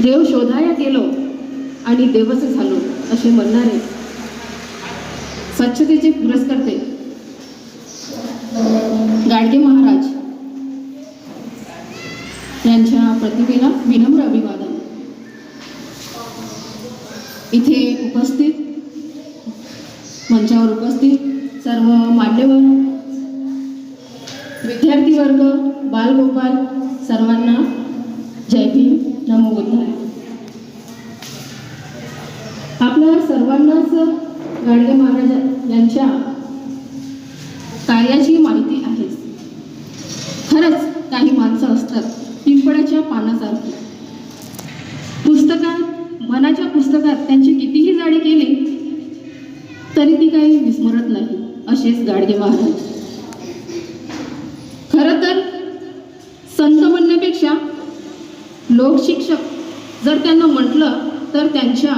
देव शोधाया गेलो आणि देवच झालो असे म्हणणारे स्वच्छतेचे पुरस्कर्ते गाडगे महाराज यांच्या प्रतिमेला विनम्र अभिवादन. इथे उपस्थित मंचावर उपस्थित सर्व मान्यवर, विद्यार्थी वर्ग, बालगोपाल सर्वांना जय भीम, नमो बुद्धाय. आपल्या सर्वांनाच गाडगे महाराज यांच्या कार्याची माहिती आहे. खरंच काही माणसं असतात पिंपळाच्या पानासारखी, पुस्तकात मनाच्या पुस्तकात त्यांची कितीही जाडी केली तरी ती काही विस्मरत नाही. असेच गाडगे महाराज. खरं तर संत म्हणण्यापेक्षा लोकशिक्षक जर त्यांना म्हटलं तर त्यांच्या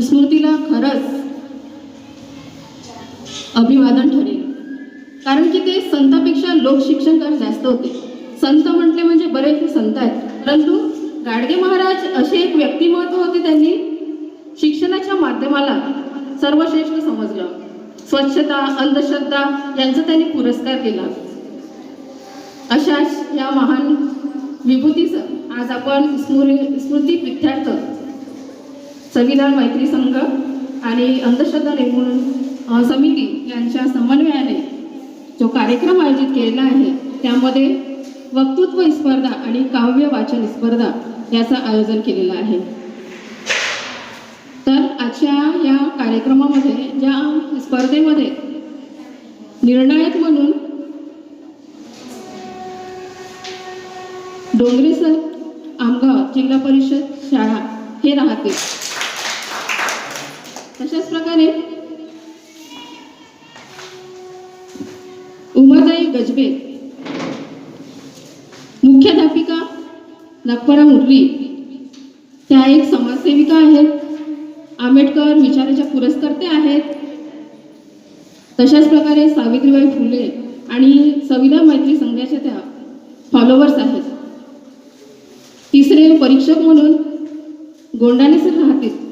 स्मृतीला खरंच अभिवादन ठरेल. कारण की ते संतापेक्षा लोकशिक्षणकार जास्त होते. संत म्हटले म्हणजे बरेच संत आहेत, परंतु गाडगे महाराज असे एक व्यक्तिमत्व होते. त्यांनी शिक्षणाच्या माध्यमाला सर्वश्रेष्ठ समजलं. स्वच्छता, अंधश्रद्धा यांचा त्यांनी पुरस्कार केला. अशाच या महान विभूतीचं आज आपण स्मृती प्रीत्यर्थ संविधान मैत्री संघ आणि अंधश्रद्धा निर्मूलन समिती यांच्या समन्वयाने जो कार्यक्रम आयोजित केलेला आहे त्यामध्ये वक्तृत्व स्पर्धा आणि काव्य वाचन स्पर्धा याचं आयोजन केलेलं आहे. तर आजच्या या कार्यक्रमामध्ये ज्या स्पर्धेमध्ये निर्णायक म्हणून डोंगरेसर आमगाव जिल्हा परिषद शाळा हे राहतील. तशाच प्रकारे उमाताई गजबे मुख्याध्यापिका नागपरा मुरली, त्या एक समाजसेविका आहेत, आंबेडकर विचाराच्या पुरस्कर्ते आहेत. तशाच प्रकारे सावित्रीबाई फुले आणि संविधान मैत्री संघाच्या त्या फॉलोवर्स आहेत. तिसरे परीक्षक म्हणून गोंडाणे सर राहतील.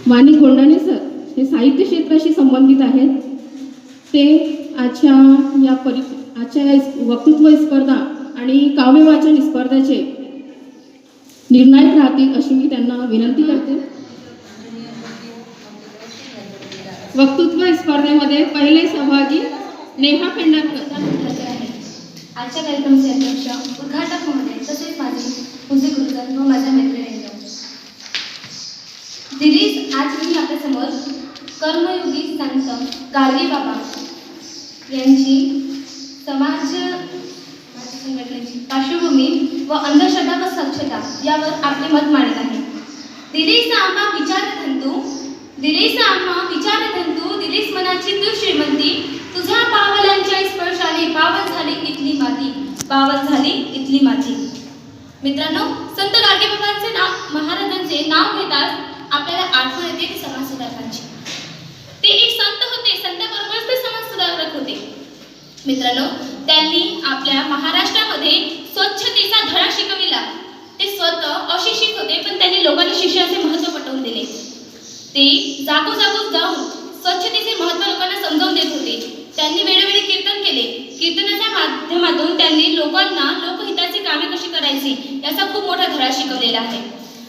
माणिक गोंडाणे सर हे साहित्य क्षेत्राशी संबंधित आहेत. ते आजच्या या वक्तृत्व स्पर्धा आणि काव्य वाचन स्पर्धेचे निर्णायक राहतील अशी मी त्यांना विनंती करते. वक्तृत्व स्पर्धेमध्ये पहिले सहभागी नेहा पेंढारकर. आजच्या कार्यक्रमाचे अध्यक्ष उद्घाटक महोदय तसेच माझे पूज्य गुरुजन व माझ्या मैत्रिणींनो, दिलीज आज मी आपल्यासमोर कर्मयोगी संत गाडगे बाबा यांची समाज संघटनेची पार्श्वभूमी व अंधश्रद्धा व स्वच्छता यावर आपले मत मांडत आहे. दिलीस आम्हा विचारधंतू, दिलीस आम्हा विचारधंतू, दिलीस मनाची तू श्रीमंती, तुझ्या पावलांच्या स्पर्शाने पावन झाली इथली माती, पावन झाली इथली माती. मित्रांनो, संत गाडगे बाबांचे नाव, महाराजांचे नाव घेताच आपल्याला आठवण येते ते समाजसुधारकांची. ते एक संत होते, संताबरोबरच ते समाजसुधारक होते. मित्रांनो, त्यांनी आपल्या महाराष्ट्रामध्ये स्वच्छतेचा धडा शिकविला. ते स्वतः अशिक्षित होते, पण त्यांनी लोकांना शिक्षणाचे महत्त्व पटवून दिले. ते जागोजागो जाऊन स्वच्छतेचे महत्त्व लोकांना समजावून देत होते. त्यांनी वेळोवेळी कीर्तन केले. कीर्तनाच्या माध्यमातून त्यांनी लोकांना लोकहिताची कामे कशी करायची याचा खूप मोठा धडा शिकवलेला आहे.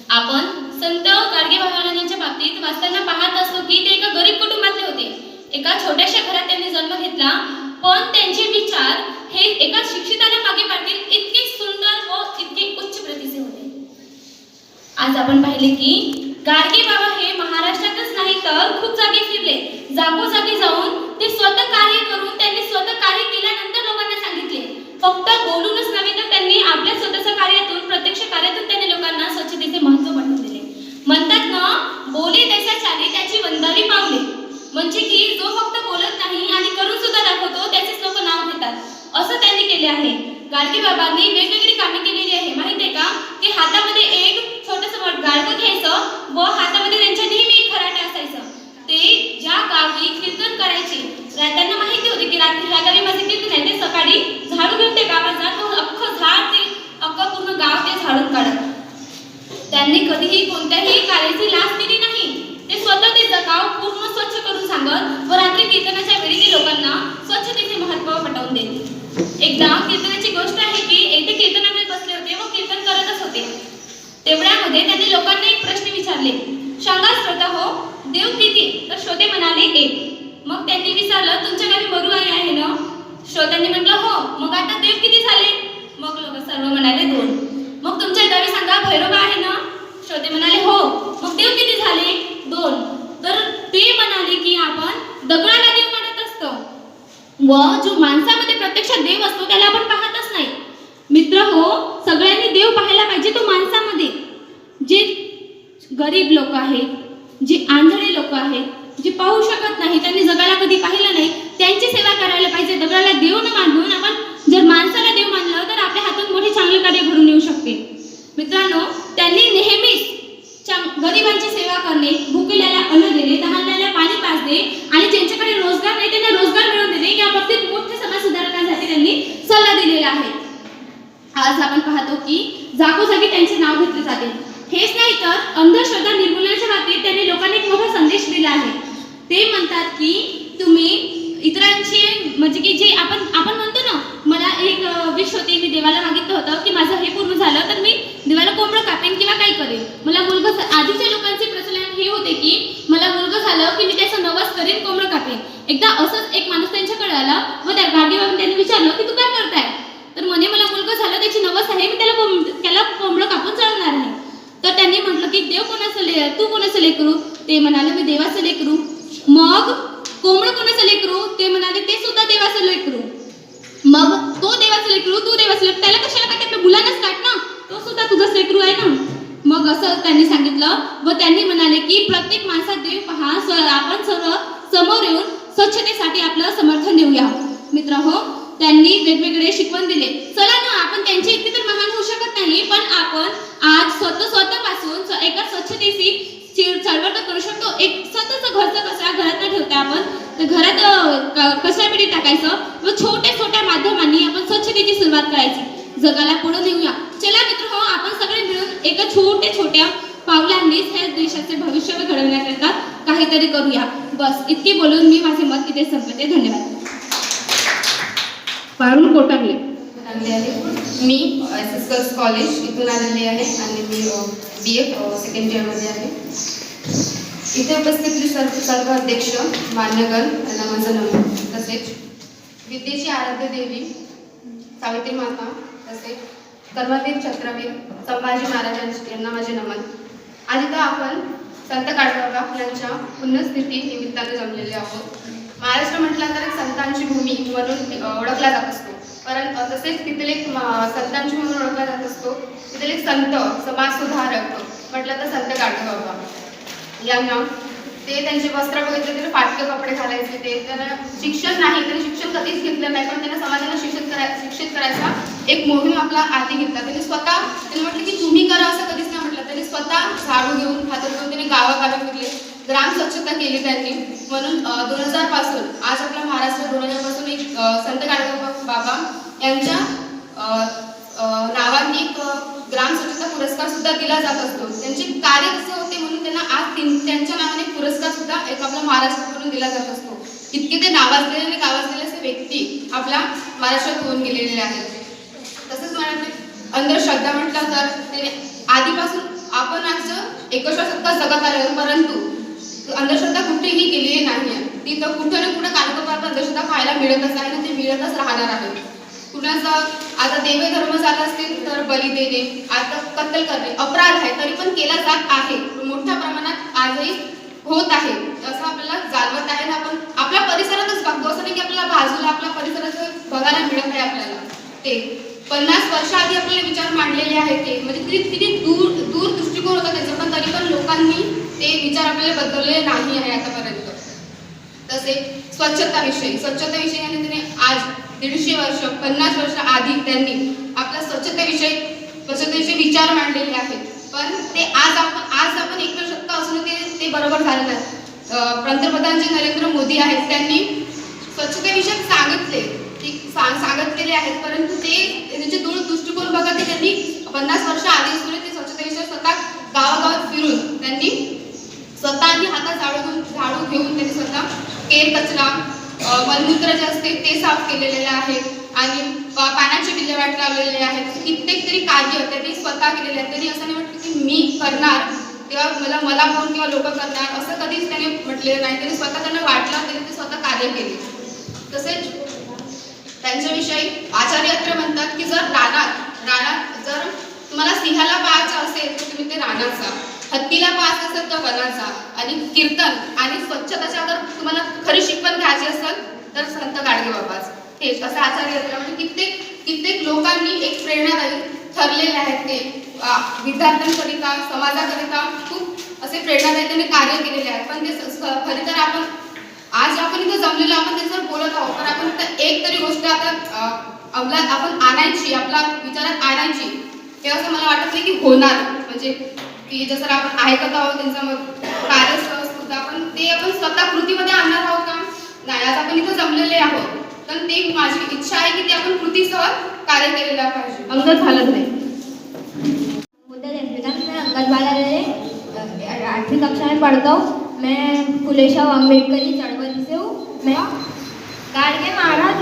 आपण संत गाडगे महाराजांच्या बाबतीत वाचताना पाहत असतो की ते एका गरीब कुटुंबातले होते. एका छोट्याशा घरात त्यांनी जन्म घेतला, पण त्यांचे विचार हे एका शिक्षिताला मागे पाडतील इतके सुंदर व इतके उच्च प्रतीचे होते. आज आपण पाहिले की गाडगे बाबा हे महाराष्ट्रातच नाही तर खूप जागी फिरले. जागोजागी जाऊन ते स्वतः कार्य करून त्यांनी स्वतः कार्य केल्यानंतर लोकांना सांगितले. फक्त बोलूनच नव्हे तर त्यांनी आपल्या स्वतःच्या कार्यातून, प्रत्यक्ष कार्यातून त्यांनी लोकांना स्वच्छतेचे महत्त्व पटवून दिले. म्हणतात ना, बोले तैसा चाले त्याची वंदावी पावले. म्हणजे की जो फक्त बोलत नाही आणि करून सुद्धा दाखवतो त्याचेच लोक नाव घेतात, असं त्यांनी केले आहे. गाडगे बाबांनी वेगवेगळी कामे केलेली आहे. माहिती आहे का, की हातामध्ये एक छोटंसं गाडगं घ्यायचं व हातामध्ये त्यांच्या नेहमी एक खराटा असायचं. ते ज्या गावी कीर्तन करायचे त्यांना माहिती होते की रात्री ह्या गावी माझे कीर्तन आहे, ते सकाळी झाडू घेऊन त्या गावात जात व अख्खं झाड ते पूर्ण गाव ते झाडून काढत. श्रोते म्हणाले 1. मग त्यांनी विचारलं, तुमच्या गावी मरू आई आहे ना? श्रोत्यांनी म्हटलं हो. मग आता देव किती झाले? मग लोक सर्व म्हणाले 2. मग तुमच्या गावी सांगा भैरोबा आहे ना? श्रोते म्हणाले हो. मग देव किती झाले? 2. तर ते म्हणाले की आपण दगडाला देव मानत असतो व जो माणसामध्ये प्रत्यक्षात देव असतो त्याला आपण पाहतच नाही. मित्र हो, सगळ्यांनी देव पाहायला पाहिजे तो माणसामध्ये. जे गरीब लोक आहेत, जे आंधळे लोक आहेत, जे पाहू शकत नाही, त्यांनी जगाला कधी पाहिलं नाही, त्यांची सेवा करायला पाहिजे. दगडाला देव न मानून आपण जर माणसाला देव मानलं तर आपल्या हातून मोठे चांगले कार्य घडून येऊ शकते. मित्रांनो, त्यांनी नेहमीच गरिबांची सेवा करणे, भुकेल्याला अन्न देणे, तहानलेल्याला पाणी पाजणे आणि ज्यांच्याकडे रोजगार नाही त्यांना रोजगार मिळवून देणे या बाबतीत मोठ्या समाज सुधारकांसाठी त्यांनी सल्ला दिलेला आहे. आज आपण पाहतो की जागोजागी त्यांचे नाव घेतले जाते. हेच नाही तर अंधश्रद्धा निर्मूलनाच्या बाबतीत त्यांनी लोकांना एक मोठा संदेश दिला आहे. ते म्हणतात की तुम्ही इतरांची म्हणजे की जे आपण म्हणतो ना, मला एक विश होती, मी देवाला मागितलं होतं की माझं हे पूर्ण झालं तर मी देवाला कोंबडं कापेन किंवा काही करेन. मला मुलगा, आधीच्या लोकांचे प्रचलन हे होते की मला मुलगा झालं की मी त्याचं नवस करेन, कोंबडं कापेन. एकदा असंच एक माणूस त्यांच्याकडे आला व त्या गाडीवरून त्यांनी विचारलं की तू काय करताय? तर म्हणे मला मुलगा झालं, त्याची नवस आहे, मी त्याला कोंबडं कापून चढवणार आहे. तर त्यांनी म्हटलं की देव कोणाचं तू कोणाचं लेकरू? ते म्हणाले मी देवाचं लेकरू. मग कोंबडं कोणाचं लेकरू? ते म्हणाले ते सुद्धा देवाचं लेकरू. मग तो देवाचं लेकरू, तू देवाचं लेकरू, त्याला कशाला काट? आपल्या मुलांनाच काट ना, तो सुद्धा तुझंच लेकरू आहे ना. मग असं त्यांनी सांगितलं व त्यांनी म्हणाले की प्रत्येक माणसात देव पहा, आपण सर्व समोर येऊन स्वच्छतेसाठी आपलं समर्थन देऊया. मित्र हो, त्यांनी वेगवेगळे शिकवण दिले. चला ना, आपण त्यांच्या इतके तर महान होऊ शकत नाही, पण आपण आज स्वतःपासून एका स्वच्छतेची चळवळ करू शकतो. एक स्वतःचं घरचा कचरा घरात न ठेवता आपण तर घरात कचरापेटी टाकायचं व छोट्या माध्यमांनी आपण स्वच्छतेची सुरुवात करायची. जगाला पुढे नेऊया. चला मित्र हो, आपण सगळे मिळून एका छोट्या पावलांनीच ह्या देशाचे भविष्य घडवण्याकरता काहीतरी करूया. बस इतके बोलून मी माझे मत इथे संपवते. धन्यवाद. पारुल कोटागले. मी SS गर्ल्स कॉलेज इथून आलेली आहे आणि मी BA सेकंड इयरमध्ये आहे. इथे उपस्थित सर्व अध्यक्ष मान्यगण यांना माझं नमन. तसेच विद्येची आराध्य देवी सावित्री माता, तसेच कर्मवीर छत्रवीर संभाजी महाराजांचे यांना माझे नमन. आज इथं आपण संत गाडगेबाबा यांच्या पुण्यस्थिती निमित्ताने जमलेले आहोत. महाराष्ट्र म्हटलं तर एक संतांची भूमी म्हणून ओळखला जात असतो, परंतु तसेच तिथले एक संतांची म्हणून ओळखला जात असतो. तिथले एक संत समाज सुधारक म्हटलं तर संत गाडगेबाबा यांना ते त्यांचे वस्त्र बघितले तर फाटके कपडे घालायचे. ते त्यांना शिक्षण नाही, त्यांनी शिक्षण कधीच घेतलं नाही, पण त्यांना समाजाला शिक्षित करायचा एक मोहीम आपला आधी घेतला. त्यांनी म्हटलं की तुम्ही करा असं कधीच नाही म्हटलं. त्यांनी स्वतः झाडू घेऊन हातात घेऊन त्यांनी गावागावी फिरले, ग्राम स्वच्छता केली त्यांनी. म्हणून 2000 पासून आज आपला महाराष्ट्र 2000 पासून एक संत गाडगेबाबा यांच्या नावाने एक ग्राम स्वच्छता पुरस्कार सुद्धा दिला जात असतो. त्यांचे कार्य कसे होते म्हणून त्यांना आज त्यांच्या नावाने पुरस्कार सुद्धा एक आपल्या महाराष्ट्राकडून दिला जात असतो. इतके ते नावाजलेले आणि गावाजलेले असे व्यक्ती आपल्या महाराष्ट्रात होऊन गेलेले आहेत. तसंच म्हणाले अंधश्रद्धा म्हटलं तर त्याने आधीपासून आपण आज 21व्या शतकात जगत आलो, परंतु अंधश्रद्धा कुठेही गेलेली नाही आहे. ती तर कुठं ना कुठं कानाकोपऱ्यात अंधश्रद्धा पाहायला मिळतच आहे आणि ते मिळतच राहणार आहे. कुणाचा आता देवे धर्म झाला असतील तर बली देणे, आता कत्तल करणे अपराध आहे, तरी पण केला जात आहे, मोठ्या प्रमाणात आजही होत आहे असं आपल्याला जाणवत आहे. आपण आपल्या परिसरातच बघतो, असं नाही की आपल्याला बाजूला आपल्या परिसरात बघायला मिळत आहे. आपल्याला ते 50 वर्षाआधी आपल्याला विचार मांडलेले आहेत, ते म्हणजे किती दूर दृष्टिकोन होता त्याचा, पण तरी पण लोकांनी ते विचार आपल्याला बदलले नाही आहे आतापर्यंत. तसे स्वच्छताविषयी यांनी त्यांनी आज 150 वर्ष 50 वर्ष आधी त्यांनी आपल्या स्वच्छतेविषयी विचार मांडलेले आहेत. पण ते आज आपण 21 शतक असून ते बरोबर झाले नाही. पंतप्रधान जे नरेंद्र मोदी आहेत त्यांनी स्वच्छतेविषयी सांगितलेले आहेत, परंतु ते त्यांचे दोन दृष्टिकोन बघा. ते त्यांनी 50 वर्ष आधी असून ते स्वच्छतेविषयी स्वतः गावागावात फिरून त्यांनी स्वतःनी हातात झाडू घेऊन त्यांनी स्वतः केर कचरा मलमूत्र जे असते ते साफ केलेले आहेत आणि पाण्याचे विल्हेवाट लावलेले आहेत. कित्येक तरी कार्य त्यांनी स्वतः केलेले आहेत. त्यांनी असं नाही वाटतं की मी करणार तेव्हा मला कोण किंवा लोक करणार असं कधीच त्याने म्हटलेलं नाही. त्याने स्वतः त्यांना वाटलं, त्याने ते स्वतः कार्य केले. तसेच त्यांच्याविषयी आचार्य अत्रे म्हणतात की जर रानात जर तुम्हाला सिंहाला पाहायचं असेल तर तुम्ही ते रानात जा, हत्तीला पाहायचं असेल तर वनात जा, आणि कीर्तन आणि स्वच्छतेच्या जर तुम्हाला खरी शिकवण घ्यायची असेल तर संत गाडगे बाबाच हेच असं आचार्य अत्रे म्हणजे कित्येक लोकांनी एक प्रेरणादायी ठरलेले आहेत. ते विद्यार्थ्यांकरिता समाजाकरिता खूप असे प्रेरणादायी त्यांनी कार्य केलेले आहेत. पण ते खरी तर आज आपण इथं जमलेलो आपण त्याच्यावर बोलत आहोत, पण आपण एक तरी गोष्ट आता अंमलात आपण आणायची, आपल्या विचारात आणायची, हे असं मला वाटत नाही की होणार. म्हणजे की जसं आपण ऐकत आहोत त्यांचं मग कार्य सुद्धा आपण स्वतः कृतीमध्ये आणणार आहोत का नाही. आज आपण इथं जमलेले आहोत, तर ते माझी इच्छा आहे की ते आपण कृतीसह कार्य केलेलं पाहिजे. अंगद हालत नाही. मैं अंगद बाला रे 8वीं कक्षा में पढ़ता हूँ. मैं फुलेशाह अम्बेडकरी चळवळी से हूँ. मैं गाडगे महाराज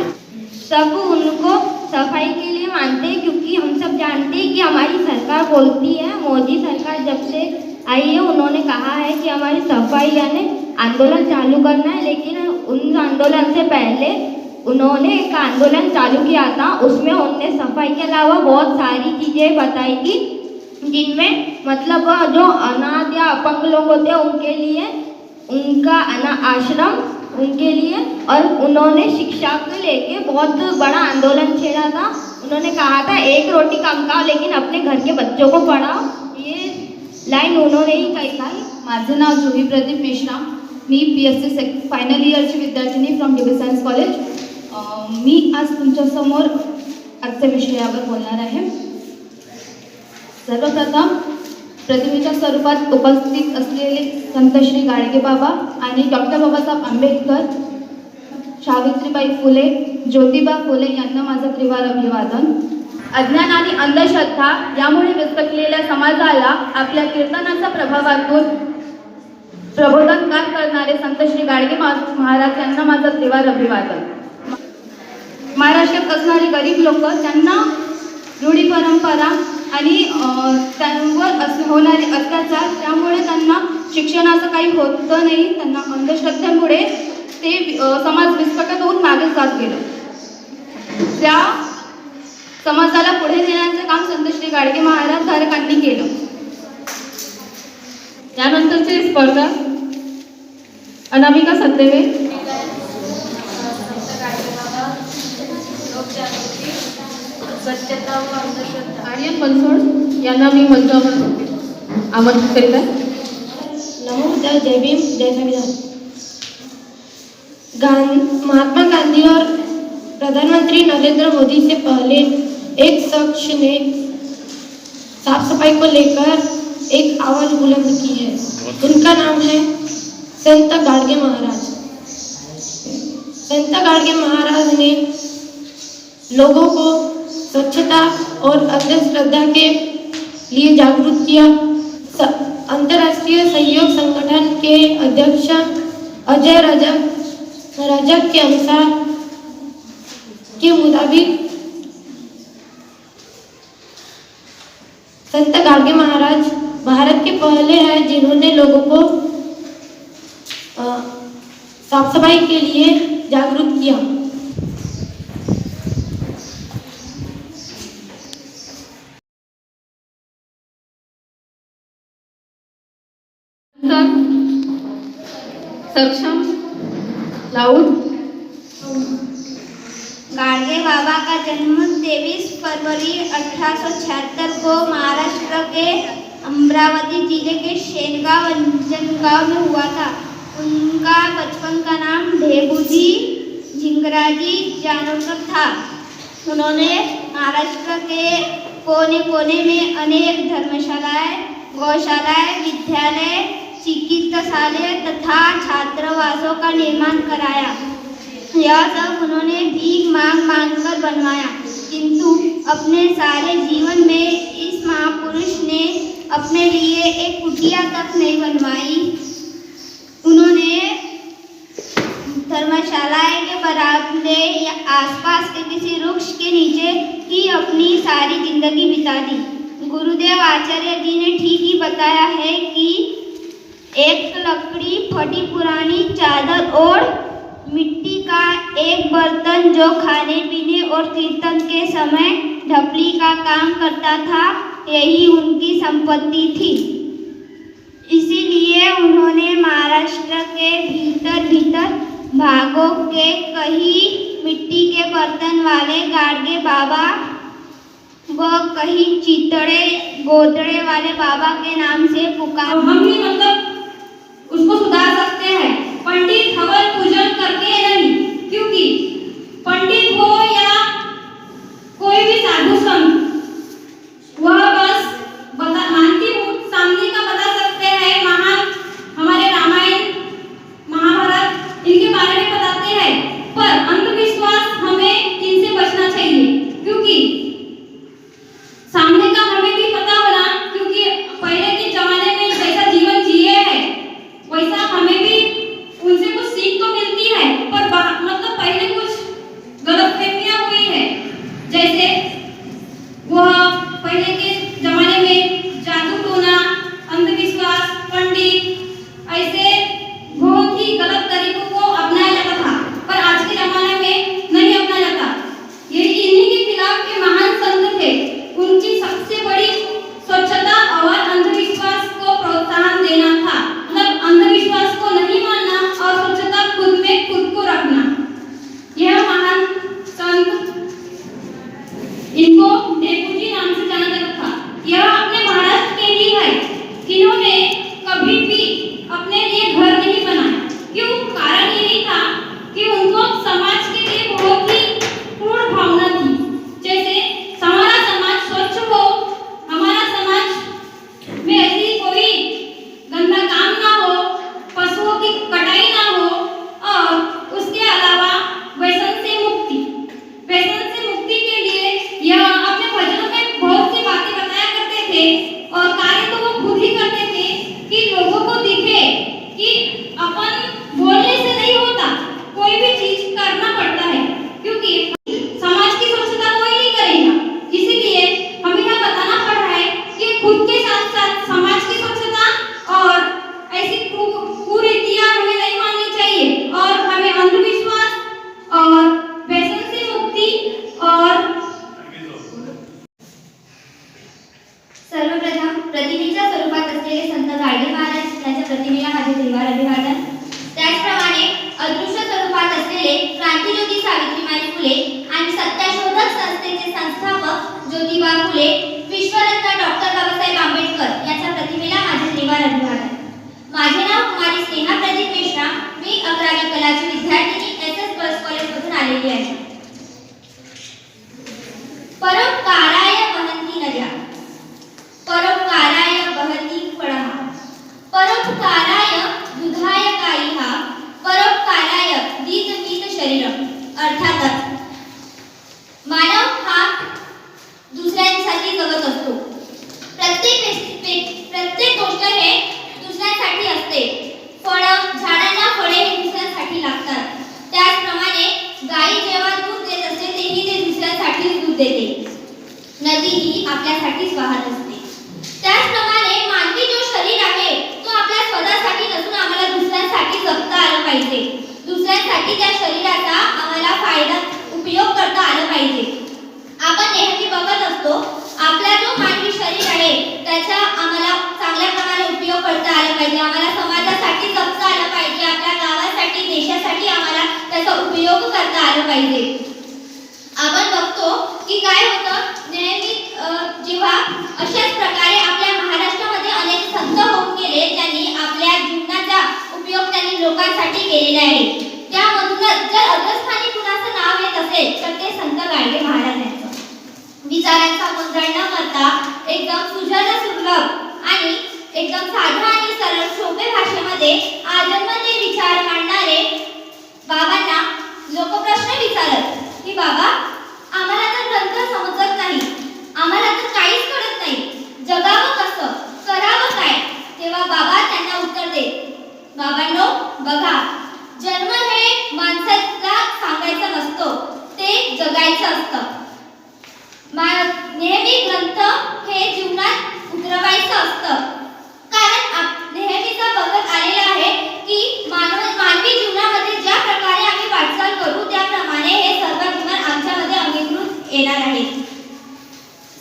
सब उनको सफाई के लिए मानते हैं, क्योंकि हम सब जानते हैं कि हमारी सरकार बोलती है, मोदी सरकार जब से आई है उन्होंने कहा है कि हमारी सफाई यानी आंदोलन चालू करना है. लेकिन उन आंदोलन से पहले उन्होंने एक आंदोलन चालू किया था, उसमें उन्होंने सफाई के अलावा बहुत सारी चीज़ें बताई थी, जिनमें मतलब जो अनाथ या अपंग लोग होते हैं उनके लिए उनका आश्रम उनके लिए, और उन्होंने शिक्षा को लेके बहुत बड़ा आंदोलन छेड़ा था. उन्होंने कहा था एक रोटी कम खाओ लेकिन अपने घर के बच्चों को पढ़ाओ. ये लाइन उन्होंने ही कही था. माझं नाव जुही प्रदीप मेश्राम. मी BSc फायनल इयरची विद्यार्थिनी फ्रॉम DB सायन्स कॉलेज. मी आज तुमच्यासमोर आजच्या विषयावर बोलणार आहे. सर्वप्रथम प्रतिमेच्या स्वरूपात उपस्थित असलेले संत श्री गाडगे बाबा आणि डॉक्टर बाबासाहेब आंबेडकर, सावित्रीबाई फुले, ज्योतिबा फुले यांना माझं त्रिवार अभिवादन. अज्ञान आणि अंधश्रद्धा यामुळे विस्कटलेल्या समाजाला आपल्या कीर्तनाच्या प्रभावातून प्रबोधनकार करणारे संत श्री गाडगे महाराज यांना माझं त्रिवार अभिवादन. महाराष्ट्रात असणारी गरीब लोक त्यांना रूढी परंपरा आणि त्यांवर होणारे अत्याचार त्यामुळे त्यांना शिक्षणाचं काही होतं नाही. त्यांना अंधश्रद्धेमुळे ते समाज विस्कटत होऊन मागे जात गेलं. त्या समाजाला पुढे नेण्याचं काम संत श्री गाडगे महाराज धारकांनी केलं. यानंतरची स्पर्धा अनामिका सत्तेवे. स्वच्छता व अंधश्रद्धा. आर्यन बनसोड यांना मी मंचावर आमंत्रित करीत आहे. नमोदय, जय भीम, जय संविधान. महात्मा गांधी और प्रधानमंत्री नरेंद्र मोदी से पहले एक शख्स ने साफ सफाई को लेकर एक आवाज बुलंद की है. उनका नाम है संत गाडगे महाराज. संत गाडगे महाराज ने लोगों को स्वच्छता और अंधश्रद्धा के लिए जागरूक किया. अंतर्राष्ट्रीय सहयोग संगठन के अध्यक्ष अजय रजक के अनुसार के मुताबिक संत गाडगे महाराज भारत के पहले हैं जिन्होंने लोगों को साफ सफाई के लिए जागरूक किया. सक्षम लाउड. गाडगे बाबा का जन्म 23 फरवरी 1876 को महाराष्ट्र के अमरावती जिले के शेनगांव अंजनगांव में हुआ था. उनका बचपन का नाम ढेबूजी झिंगराजी जानोरकर था. उन्होंने महाराष्ट्र के कोने कोने में अनेक धर्मशालाएं, गौशालाएं, विद्यालय, चिकित्सालय तथा छात्रावासों का निर्माण कराया. यह सब उन्होंने भीख मांग कर बनवाया, किंतु अपने सारे जीवन में इस महापुरुष ने अपने लिए एक कुटिया तक नहीं बनवाई. उन्होंने धर्मशालाएं के बरामदे या आसपास के किसी वृक्ष के नीचे ही अपनी सारी जिंदगी बिता दी. गुरु गुरुदेव आचार्य जी ने ठीक ही बताया है कि एक लकड़ी फटी पुरानी चादर और मिट्टी का एक बर्तन जो खाने पीने और कीर्तन के समय ढपली का काम करता था, यही उनकी संपत्ति थी। इसीलिए उन्होंने महाराष्ट्र के भीतर भागों के कहीं मिट्टी के बर्तन वाले गाड़गे बाबा व कहीं चितड़े गोदड़े वाले बाबा के नाम से पुकार। हम भी मतलब उसको सुधार सकते हैं, पंडित हवन पूजन करके नहीं, क्योंकि पंडित हो या कोई भी साधु संत, वह बस मानती हूँ सामने का बता सकते हैं, महान हमारे रामायण महाभारत इनके बारे में बताते हैं, पर अंधविश्वास हमें इनसे बचना चाहिए, क्योंकि सामने का हमें भी पता होना, क्योंकि पहले के जमाने में जैसा जीवन जिए हैं वैसा हमें भी उनसे कुछ सीख तो मिलती है, पर मतलब पहले कुछ गलतफहमियां हुई है। जैसे वह पहले के जमाने में जादू टोना, अंधविश्वास, पंडित ऐसे बहुत ही गलत तरीकों को अपनाया जाता था, पर आज के जमाने में नहीं अपनाया जाता। ये इन्हीं के खिलाफ के महान संत थे, उनकी सबसे बड़ी स्वच्छता और अंधविश्वास को प्रोत्साहन देना था, मतलब अंधविश्वास को नहीं मानना और स्वच्छता खुद में खुद को रखना। यह महान संत, इनको नेपुजी नाम से जाना जाता था, यह अपने महाराष्ट्र के ही है, इन्होंने कभी भी अपने लिए घर नहीं बनाया। क्यों? कारण यही था कि उनको समाज के लिए बहुत ही पूर्ण भावना थी। जैसे हमारा समाज स्वच्छ हो, हमारा समाज में ऐसी कोई गंदा काम ना हो, पशुओं की कटाई ना हो, और उसके अलावा व्यसन से मुक्ति के लिए यह अपने भजनों में बहुत सी बातें बताया करते थे, और कार्य तो वो खुद ही करते थे कि लोगों को दिखे कि अपन बोलने से नहीं होता, कोई भी चीज करना पड़ता है, क्योंकि समाज की स्वच्छता कोई नहीं करेगा। इसीलिए हमें यह बताना पड़ रहा है कि खुद के साथ साथ समाज की स्वच्छता और ऐसी कुरीतियां हमें नहीं माननी चाहिए, और हमें अंधविश्वास और व्यसन से मुक्ति और सर्वप्रथम प्रतिमेच्या स्वरूपात असलेले संत गाडगे महाराज यांच्या प्रतिमेला माझे त्रिवार अभिवादन। त्याचप्रमाणे अदृश्य स्वरूपात असलेले क्रांतिज्योती सावित्रीबाई फुले आणि सत्याशोधक संस्थेचे संस्थापक ज्योतिबा फुले, विश्वरत्न डॉक्टर बाबासाहेब आंबेडकर यांच्या प्रतिमेला माझे त्रिवार अभिवादन। माझे नाव कुमारी स्नेहा प्रदीप मिश्रा, मी 11वी कलाची विद्यार्थिनी SS गर्ल्स कॉलेजमधून आलेली आहे। परोपकाराय वहन्ति नद्या, परोपकाराय वहति फळः, परोपकाराय दुधायकायः, परोपकाराय दीतमीत शरीरम्। अर्थातच मानव हा दुसऱ्यांसाठी जगत असतो। प्रत्येक गोष्ट हे दुसऱ्यांसाठी असते। झाडांना फळे हे दुसऱ्यांसाठी लागतात, त्याचप्रमाणे गाई जेव्हा दूध देत असते तेही ते दुसऱ्यांसाठी दूध देते। नदी ही आपल्यासाठीच वाहत असते। त्याचप्रमाणे मानवी जो शरीर आहे तो आपल्या स्वतःसाठी नसून आम्हाला दुसऱ्यांसाठी जगता आलं पाहिजे। दुसऱ्यांसाठी त्या शरीराचा आम्हाला फायदा उपयोग करता आलं पाहिजे। आपण नेहमी बघत असतो आपला जो मानवी शरीर आहे त्याचा आम्हाला चांगल्या प्रकारे उपयोग करता आला पाहिजे, आम्हाला समाजासाठी जगता आलं पाहिजे, आपल्या गावासाठी देशासाठी आम्हाला त्याचा उपयोग करता आला पाहिजे। आपण बघतो की काय होतं, नेहमी जेव्हा अशाच प्रकारे आपल्या महाराष्ट्रामध्ये अनेक संत होऊन गेले, त्यांनी आपल्या जीवनाचा उपयोग त्यांनी लोकांसाठी केलेला आहे। त्यामधूनच जर अग्रस्थानी कुणाचं नाव येत असेल तर ते संत गाडगे महाराज यांचं। विचारांचा गोंधळ न करता एकदम सुजल सुलभ आणि एकदम साधा आणि सरळ सोपे भाषेमध्ये आजन्मते विचार मांडणारे बाबांना लोक प्रश्न विचारत की बाबा आम्हाला तर ग्रंथ समजत नाही, आम्हाला तर काहीच कळत नाही, जगावं कसं, करावं काय? तेव्हा बाबा त्यांना उत्तर देत, बाबांनो बघा, जन्म हे माणसाला सांगायचं नसतो, ते जगायचं असतं। नेहमी ग्रंथ हे जीवनात उतरवायचं असतं. कारण नेहमीच बघत आलेलं आहे की मानवी जीवनामध्ये ज्या प्रकारे आम्ही वाटचाल करू त्याप्रमाणे हे सर्व जीवन आमच्यामध्ये अंगीकृत येणार आहे.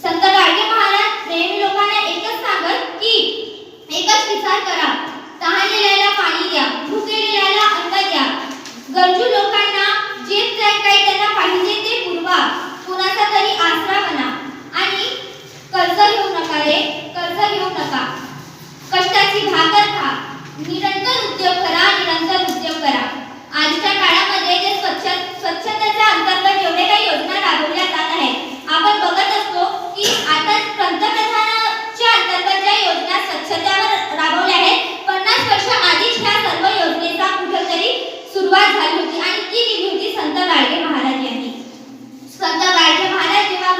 संत गाडगे महाराज नेहमी लोकांना एकच सांगत की एकच विचार करा, तहानलेल्याला पाणी द्या, भुकेलेल्याला अन्न द्या, गरजू लोकांना जे काही त्यांना पाहिजे ते पुरवा, कुणाचा तरी आसरा बना आणि कर्ज घेऊ नका रे, कर्ज घेऊ नका. कष्टाची भाकर खा, निरंतर उद्योग करा, निरंतर उद्योग करा. आजच्या काळामध्ये जे स्वच्छतेच्या अंतर्गत जेवढे काही योजना राबवल्या जात आहेत, आपण बघत असतो की आता पंतप्रधानांच्या अंतर्गत ज्या योजना स्वच्छतेवर राबवल्या आहेत, 50 वर्ष आधीच ह्या सर्व योजनेचा कुठेतरी सुरुवात झाली होती आणि ती दिली होती संत गाडगे महाराज यांनी. संत गाडगे महाराज जेव्हा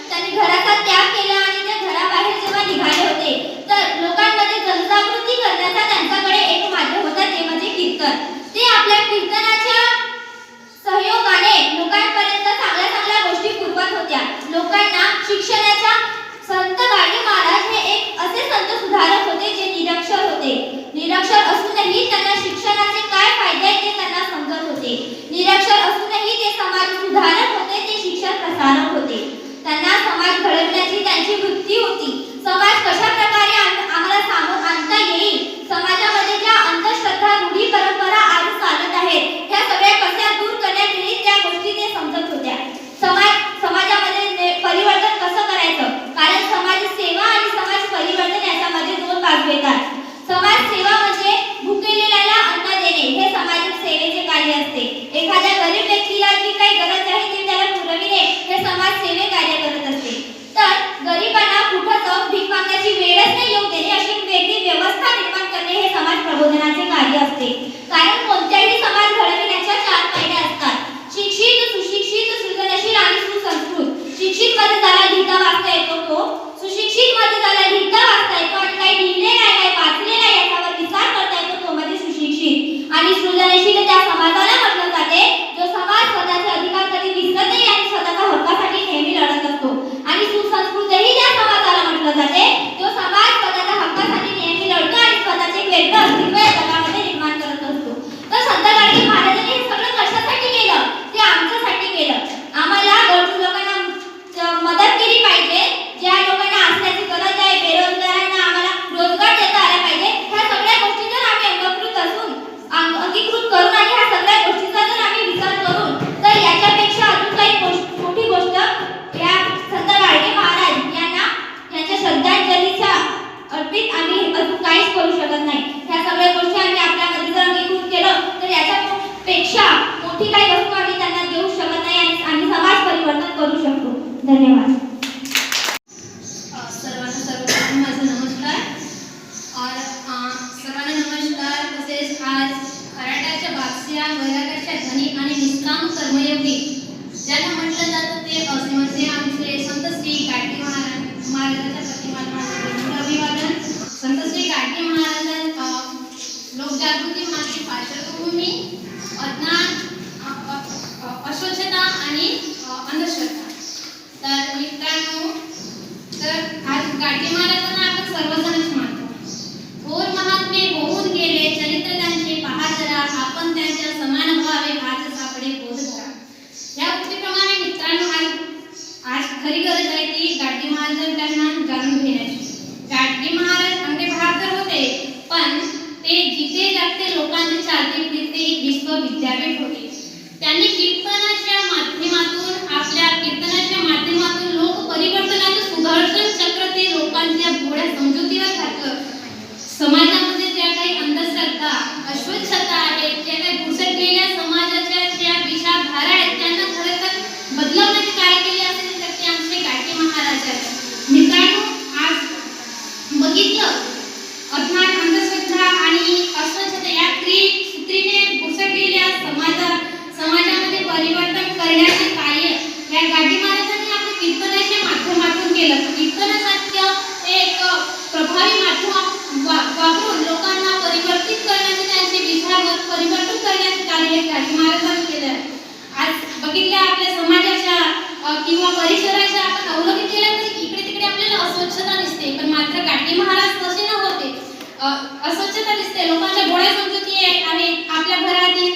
त्यांनी घराचा त्याग केला आणि त्या घराबाहेर जेव्हा निघाले होते, तर लोकांमध्ये जनजागृती करण्याचा त्यांच्याकडे एक माध्यम होता, ते म्हणजे कीर्तन. ते आपल्या कीर्तनाच्या सहयोगाने लोकांपर्यंत चांगल्या चांगल्या गोष्टी पुरवत होत्या. लोकांना शिक्षणाच्या संत गाडगे महाराज हे एक असे संत सुधारक होते जे निरक्षर होते. निरक्षर असूनही त्यांना शिक्षणाचे काय फायदे आहेत ते त्यांना समजत होते. निरक्षर असूनही ते समाज सुधारक होते, ते शिक्षण प्रसारक होते. त्यांना समाज घडवण्याची त्यांची वृत्ती होती. समाज कशा प्रकारे आम्हाला सामोरं आणता येईल, समाजामध्ये ज्या अंधश्रद्धा, रूढी, परंपरा आज चालत आहेत, ह्या सगळ्या कशा दूर करण्यात येईल त्या गोष्टी ते समजत होत्या. समाजामध्ये परिवर्तन कसं करायचं, कारण समाज सेवा आणि समाज परिवर्तन याच्यामध्ये 2 बाजू येतात. समाज सेवा म्हणजे भुकेलेल्याला अन्न देणे, हे सामाजिक सेवेचे कार्य असते. एखाद्या गरीब व्यक्तीला जी काही गरज आहे ती त्याला पुरविणे, हे समाज सेवे कार्य करत असते. तर गरिबांना कुठं जाऊन भीक मागण्याची वेळच नाही येऊ देणे, अशी वेगळी व्यवस्था निर्माण करणे हे समाज प्रबोधनाचे कार्य असते. कारण कोणत्याही समाज घडविण्याच्या 4 पायऱ्या असतात: शिक्षित, सुशिक्षित, सृजनशील आणि सुसंस्कृत. शिक्षित मध्ये त्याला लिहिता वाचता येतो तो, सुशिक्षित मध्ये त्याला लिहिता वाचता येतो आणि काही लिहिले नाही, काही वाचले नाही याच्यावर विचार करता येतो, तो मध्ये सुशिक्षित. आणि सृजनशील त्या समाजाला म्हटलं जाते जो समाज स्वतःचे अधिकार कधी विसरत नाही आणि स्वतःच्या हक्कासाठी नेहमी लढत असतो. आणि सुसंस्कृतही त्या समाजाला म्हटलं जाते जो समाज स्वतःच्या हक्कासाठी नेहमी लढतो आणि स्वतःचे एक वेगळं अस्तित्व या जगामध्ये निर्माण करत असतो. तर संत गाडगे महाराजांनी हे सगळं कशासाठी केलं, ते आमच्यासाठी केलं. आम्हाला गरजू लोकांना मदत केली पाहिजे, ज्या लोकांना असण्याची गरज आहे, बेरोजगारांना आम्हाला रोजगार देता आला पाहिजे. ह्या सगळ्या गोष्टी जर आम्ही अंगीकृत करून आणि ह्या सगळ्या गोष्टींचा जर आम्ही विचार करून, तर याच्यापेक्षा अजून काही मोठी गोष्ट या संत गाडगे महाराज यांना यांच्या श्रद्धांजलीच्या अर्पित आम्ही अजून काहीच करू शकत नाही. ह्या सगळ्या गोष्टी आम्ही आपल्यामध्ये जर अंगीकृत केलं तर याच्यापेक्षा मोठी काही वस्तू आम्ही त्यांना देऊ शकत नाही आणि आम्ही समाज परिवर्तन करू शकतो. धन्यवाद. सर्वांना माझा नमस्कार. सर्वांना नमस्कार. तसेच आज खराट्याच्या बादशाह, वैराग्याच्या धनी आणि निष्काम कर्मयोगी ज्यांना म्हटलं जातं ते असे म्हणजे आमचे संत श्री गाडगे महाराजांच्या प्रतिमांना अभिवादन. संत श्री गाडगे महाराज लोकजागृती मागची पार्श्वभूमी, अज्ञान, अस्वच्छता आणि अंधश्रद्धा. तर मित्रांनो, तर आज गाडगे महाराजांना आपण सर्वजणच मानतो. थोर महात्मे होऊन गेले, चरित्र त्यांचे पहा जरा, आपण त्यांच्या समान व्हावे हाच सापडे बोध करा. या उक्तीप्रमाणे मित्रांनो, आज खरी गरज आहे ती गाडगे महाराजांना जाणून घेण्याची. गाडगे महाराज अंगे बहादर होते, पण ते जिथे जागते लोकांचे चालते फिरते एक विश्वविद्यापीठ होते. त्यांनी कीर्तनाच्या माध्यमातून, आपल्या कीर्तनाच्या माध्यमातून लोक परिवर्तनाचे सुदर्शन चक्र ते लोकांच्या भोळ्या समजुतीवर घातलं. समाजामध्ये ज्या काही अंधश्रद्धा, अस्वच्छता आहेत, ज्या काही घुसटलेल्या समाजाच्या ज्या विचारधारा आहेत, त्यांना खरं तर बदलवण्याचे कार्य केले असेल तर ते आमचे गाडगे महाराज आहेत. मित्रांनो, आज बघितलं अज्ञान, अंधश्रद्धा आणि अस्वच्छता या त्रिसूत्रीने घुसटलेल्या समाजामध्ये स्वच्छता दिसते, पण मात्र गाडगे महाराज तसे न होते. अस्वच्छता दिसते, लोकांच्या डोळ्या समजुती आहेत, आपल्या घरातील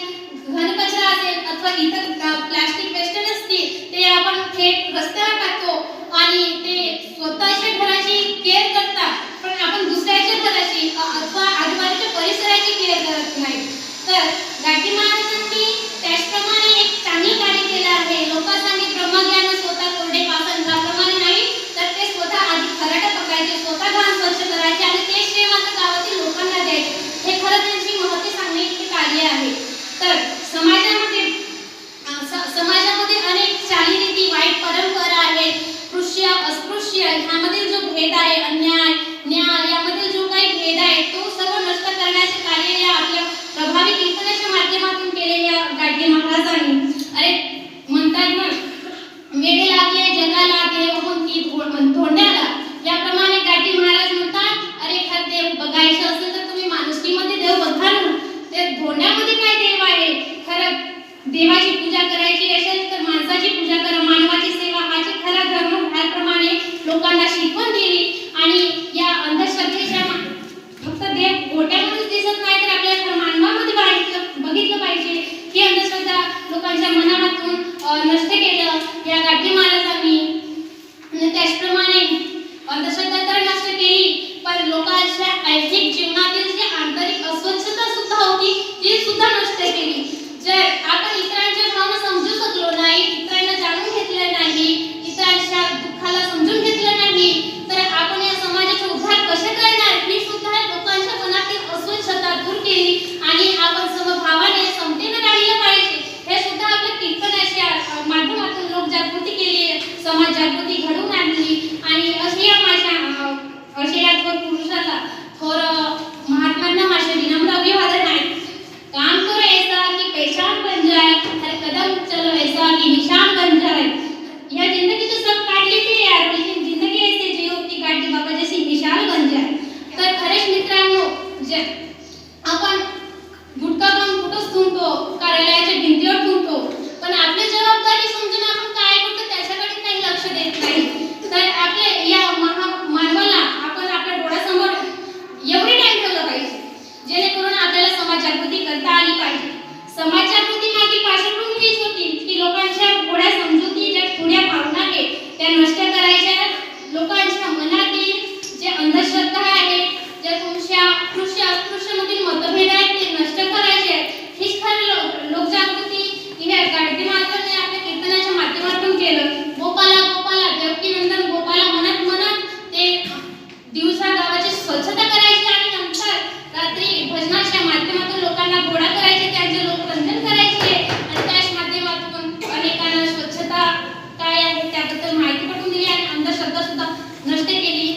घनकचरा असेल अथवा इतर प्लास्टिक वेस्ट असते ते आपण थेट रस्त्यावर टाकतो आणि ते स्वतःच्या घराची केअर करतात, पण आपण दुसऱ्याच्या घराची अथवा आजूबाजूच्या परिसराची केअर करत नाही. तर गाडगे महाराजांनी त्याचप्रमाणे एक चांगलं कार्य केलं आहे. लोकांसाठी ब्रह्मज्ञान स्वतः कोरडे पासन त्याप्रमाणे नाही, तर ते स्वतः आधी खराटा पकडायचे, स्वतः घाण स्वच्छ करायचे आणि ते श्रेय मात्र गावातील लोकांना द्यायचे. हे खरं त्यांची महती सांगण्याचे कार्य आहे. तर समाजामध्ये अनेक चालीरीती, वाईट परंपरा आहेत. स्पृश्य अस्पृश्य ह्यामधील जो भेद आहे, अन्याय न्याय यामधील जो काही भेद आहे तो सर्व नष्ट करण्याचे कार्य या आपल्या प्रभावी कीर्तनाच्या माध्यमातून केलेल्या गाडगे महाराजांनी. अरे म्हणतात ना, वेडे लागले जगाला देव की धोंड्याला, याप्रमाणे गाडगे महाराज म्हणतात, अरे एखाद देव बघायचं असेल तर तुम्ही माणुसकीमध्ये देव बघा ना, ते धोंड्यामध्ये काय देव आहे. खरं देवाची पूजा करायची असेल तर माणसाची पूजा करा, मानवाची सेवा हाची खरा धर्म. ह्याप्रमाणे लोकांना शिकवण दिली आणि या अंधश्रद्धेच्या फक्त देव गोट्यामध्येच दिसत नाही तर आपल्या खरं मानवामध्ये बघितलं पाहिजे. ही अंधश्रद्धा लोकांच्या मनातून नष्ट केलं या गाडगे महाराजांनी. त्याचप्रमाणे अंधश्रद्धा तर नष्ट केली, पण लोकांच्या ऐहिक जीवनातील जी आंतरिक अस्वच्छता सुद्धा होती ती सुद्धा नष्ट केली. जर आपण इतरांच्या भावना समजू शकलो नाही, इतरांना जाणून घेतलं नाही, इतरांच्या दुःखाला समजून घेतलं नाही, तर आपण या समाजाचा उद्धार कसे करणार. ही सुद्धा लोकांच्या मनातील अस्वच्छता दूर केली आणि आपण समभावाने समतेने राहिलं पाहिजे. हे सुद्धा आपल्या कीर्तनाच्या माध्यमातून लोकजागृती केली, समाज जागृती घडवून आणली. आणि असे या थोर पुरुषाचा, थोर महात्म्यांना माझे विनम्र अभिवादन आहे. काम करो ऐसा कि पहचान बन जाए, हर कदम चलो ऐसा कि निशान बन जाए. यह जिंदगी तो सब काट लेते हैं यार, लेकिन जिंदगी ऐसे जियो कि गाडगे बाबा जैसी मिसाल बन जाए. तर खरेच मित्रांनो, आपण गुटखा खाऊन कुठंच थुंकतो, कार्यालयाच्या भिंतीवर थुंकतो, पण आपली जबाबदारी समजून आपण काय करतो त्याच्याकडे काही लक्ष देत नाही. तर आपल्या या मानवाला आपण आपल्या डोळ्यासमोर एवढे टाइम ठेवलं पाहिजे जेणेकरून आपल्याला समाज जागृती करता आली पाहिजे. समाज जागृती मागील पार्श्वभूमी हीच होती की लोकांच्या थोड्या समजुती, ज्या थोड्या भावना आहेत त्या नष्ट करायच्या. लोकांच्या मनातील जे अंधश्रद्धा आहे, जे तुमच्या कृष्य अस्पृश्यमधील मतभेद आहेत ते नष्ट करायचे आहेत. हीच खरं लोकजागृती ही गाडगे महाराजांनी आपल्या कीर्तनाच्या माध्यमातून केलं. गोपाला गोपाला देवकीनंदन गोपाला म्हणत म्हणत ते दिवसा गावाची स्वच्छता करायची आणि नंतर रात्री भजनाच्या माध्यमातून लोकांना गोळा करायचे, त्यांचे लोकरंजन करायचे आणि त्याच माध्यमातून अनेकांना स्वच्छता काय आहे त्याबद्दल माहिती पटवून दिली आणि अंधश्रद्धा सुद्धा नष्ट केली.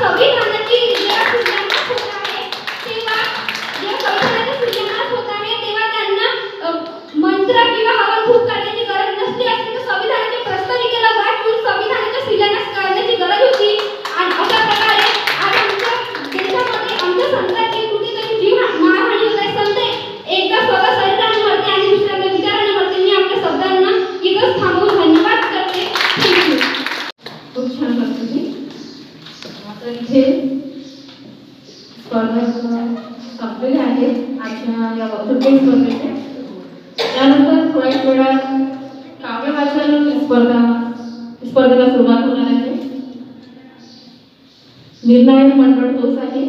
संविधानाची जेव्हा शिलान्यास होत आहे तेव्हा त्यांना मंत्र किंवा हवन खूप करण्याची गरज नसली असती तर संविधानाच्या प्रस्ताविकेला वाचून संविधानाचा शिलान्यास करण्याची गरज होती. आणि अशा प्रकारे आज आमच्या देशामध्ये आमच्या संतांची कुठेतरी जीव मारहाणी होत आहे. संत एकदा स्वतः शरीराने मरते आणि दुसऱ्यांदा विचाराने मरते. मी आपल्या शब्दांना इथंच थांबवून धन्यवाद करते. थँक्यू. खूप छान पद्धती. आता इथे स्पर्धा संपलेले आहेत आजच्या या वक्तृत्व स्पर्धेचे. त्यानंतर थोड्याच वेळात काव्य वाचन स्पर्धेला सुरुवात होणार आहे. निर्णायक मंडळ तोच आहे.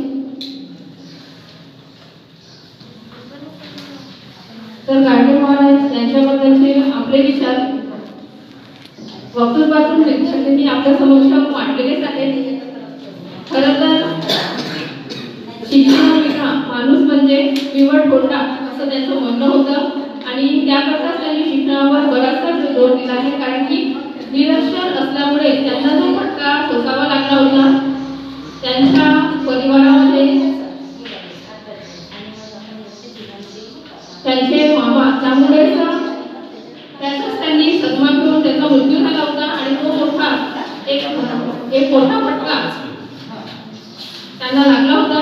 तर गाडगे महाराज यांच्याबद्दलचे आपले विचार वक्तृत्वातून प्रेक्षकांनी आपल्या समक्ष मांडलेलेच आहेत. खरं तर शिक्षणाविना माणूस म्हणजे पिवळ कोंडा असं त्यांचं म्हणणं होतं आणि त्याकरताच त्यांनी शिक्षणावर बराचसा जोर दिला आहे. कारण की निरक्षर असल्यामुळे त्यांना जो फटका सोसावा लागला होता त्यांच्या परिवारामध्ये त्यांचे मामा त्यामुळेच त्याचाच त्यांनी सन्मान करून त्यांचा मृत्यू झाला होता आणि तो मोठा एक मोठा फटका त्यांना लागला होता.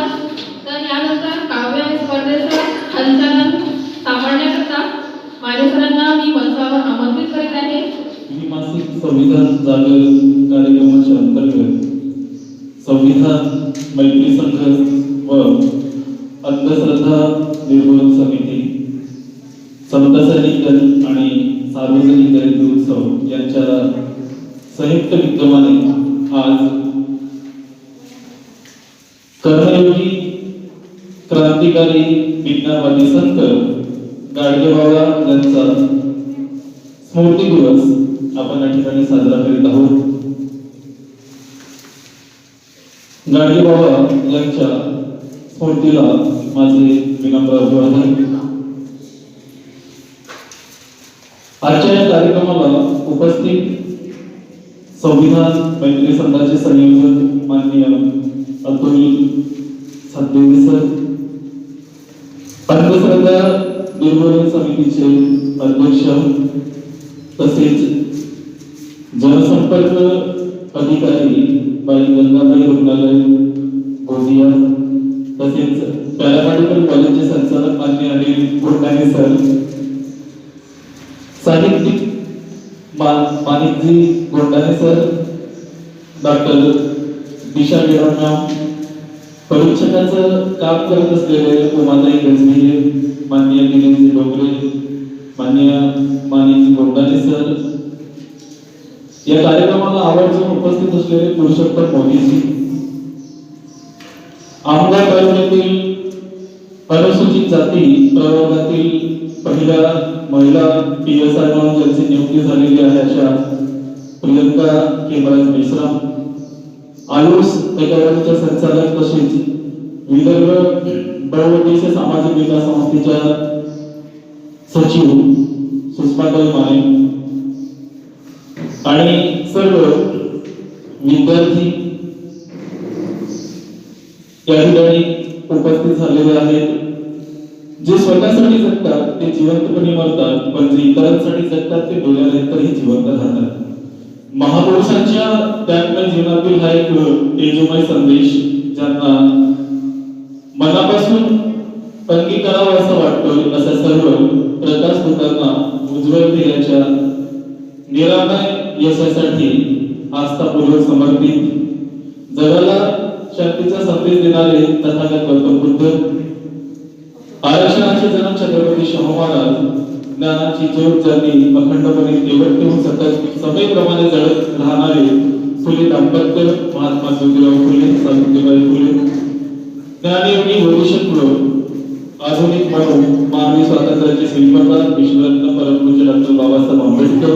तर यानंतर काव्य स्पर्धेचं संचालन सांभाळण्याकरता मान्यवरांना मी मंचावर आमंत्रित करीत आहे. ही मासिक संविधान जागर कार्यक्रमाच्या अंतर्गत संविधान मैत्री संघ व अंधश्रद्धा निर्मूलन समिती, संत सैनिक दल आणि सार्वजनिक गणेश उत्सव यांच्या संयुक्त विद्यमाने आज कर्मयोगी क्रांतिकारी विज्ञानवादी संत गाडगेबाबा यांचा स्मृती दिवस आपण या ठिकाणी साजरा करीत आहोत. गाडगेबाबा यांच्या स्मृतीला माझे विनम्र अभिवादन. आजच्या या कार्यक्रमाला उपस्थित संविधान मैत्री संघाचे संयोजक माननीय अतुल सददेवी सर, अंधश्रद्धा निर्मूलन समितीचे अध्यक्ष तसेच जनसंपर्क अधिकारी बाई गंगाबाई रुग्णालय गोंदिया तसेच पॅरामेडिकल कॉलेजचे संचालक माननीय अनिल गोंडाने सर, साहित्यिक माणिकजी गोंडाने सर, डॉक्टर दिशा गिराम, परीक्षकाचं काम करत असलेले उमाताई गजभिये, माननीय दिनेशजी डोंगरे, माननीय माणिकजी गोंडाने सर, या कार्यक्रमाला आवर्जून उपस्थित असलेले पुरुषोत्तम मोदीजी, आमदार तालुक्यातील अनुसूचित जाती प्रवर्गातील पहिल्या महिला PSI म्हणून ज्यांची नियुक्ती झालेली आहे अशा प्रियंका केमराज मेश्राम, आयुष अकादमीच्या संचालक तसेच विदर्भ बळवटीचे सामाजिक विकास संस्थेच्या सचिव सुषमाताई माने आणि सर्व विद्यार्थी या ठिकाणी उपस्थित झालेले आहेत. जे स्वतःसाठी जगतात ते जिवंतपणे मरतात, पण जे इतरांसाठी जगतात ते डोळ्यानंतरही जिवंत राहतात. महापुरुषांच्या त्यागमय जीवनातील हा एक तेजोमय संदेश ज्यांना मनापासून अंगीकारावा असं वाटतं अशा सर्व प्रकाश होताना उज्ज्वल ध्येयाच्या निरामय यशासाठी आस्थापूर्वक समर्पित जगाला शांतीचा संदेश देणारे तथागत गौतम बुद्ध, आरक्षणाचे जनक छत्रपती शाहू महाराज, ज्ञानाची ज्योत ज्यांनी अखंडपणे तेवत ठेवून सतत सदैवप्रमाणे जळत राहणारे फुले आंबेडकर, महात्मा ज्योतिराव फुले, सावित्रीबाई फुले, ज्ञानयोगी भविष्यपूर्व आधुनिक म्हणून मानवी स्वातंत्र्याचे शिल्पकार विश्वरत्न परमपूज्य डॉक्टर बाबासाहेब आंबेडकर,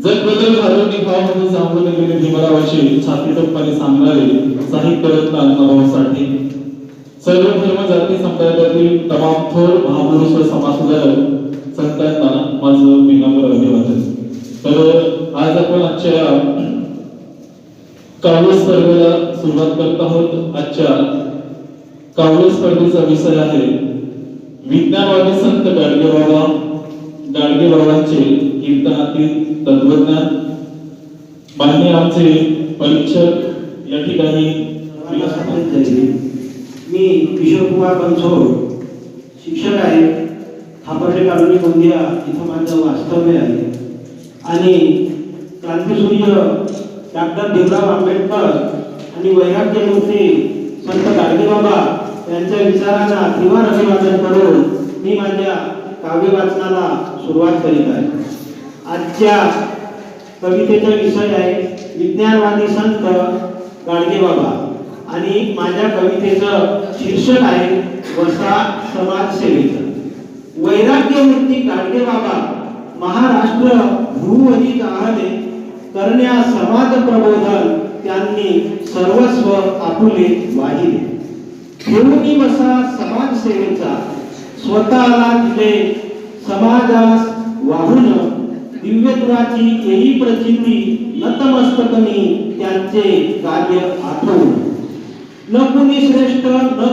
जगबदल घडवून भावामध्ये सांगून गेले भीमरावांची छातीटप्पाने सांगणारे साहित्यरत्न अण्णाभाऊ साठे, सर्व धर्म जाती संप्रदायातील तमाम थोर महापुरुष व समाजसुधारक संतांना माझं विनम्र अभिवादन. तर आज आपण आजच्या काव्य स्पर्धेला सुरुवात करत आहोत. आजच्या काव्य स्पर्धेचा विषय आहे विज्ञानवादी संत गाडगेबाबांचे कीर्तनातील तत्वज्ञान. माननीय आमचे परीक्षक या ठिकाणी मी किशोर कुमार बनसोड शिक्षक आहे. खापर्डे कॉलनी गोंदिया इथं माझं वास्तव्य आहे आणि क्रांतिसूर्य डॉक्टर भीमराव आंबेडकर आणि वैराग्यमूर्ती संत गाडगेबाबा यांच्या विचारांना तीव्र अभिवादन करून मी माझ्या काव्य वाचनाला सुरुवात करीत आहे. आजच्या कवितेचा विषय आहे विज्ञानवादी संत गाडगेबाबा आणि माझ्या कवितेचं शीर्षक आहे वसा समाजसेवेचं. वैराग्यमूर्ती गाडगेबाबा महाराष्ट्र भूवरी जाहले करण्या समाज प्रबोधन त्यांनी सर्वस्व आपुले वाहिले. ठेवूनी वसा समाजसेवेचा स्वतःला दिले समाजास वाहून दिव्यत्वाची येई प्रचिती नतमस्तकनी त्यांचे कार्य आठवून. न कुणी श्रेष्ठ न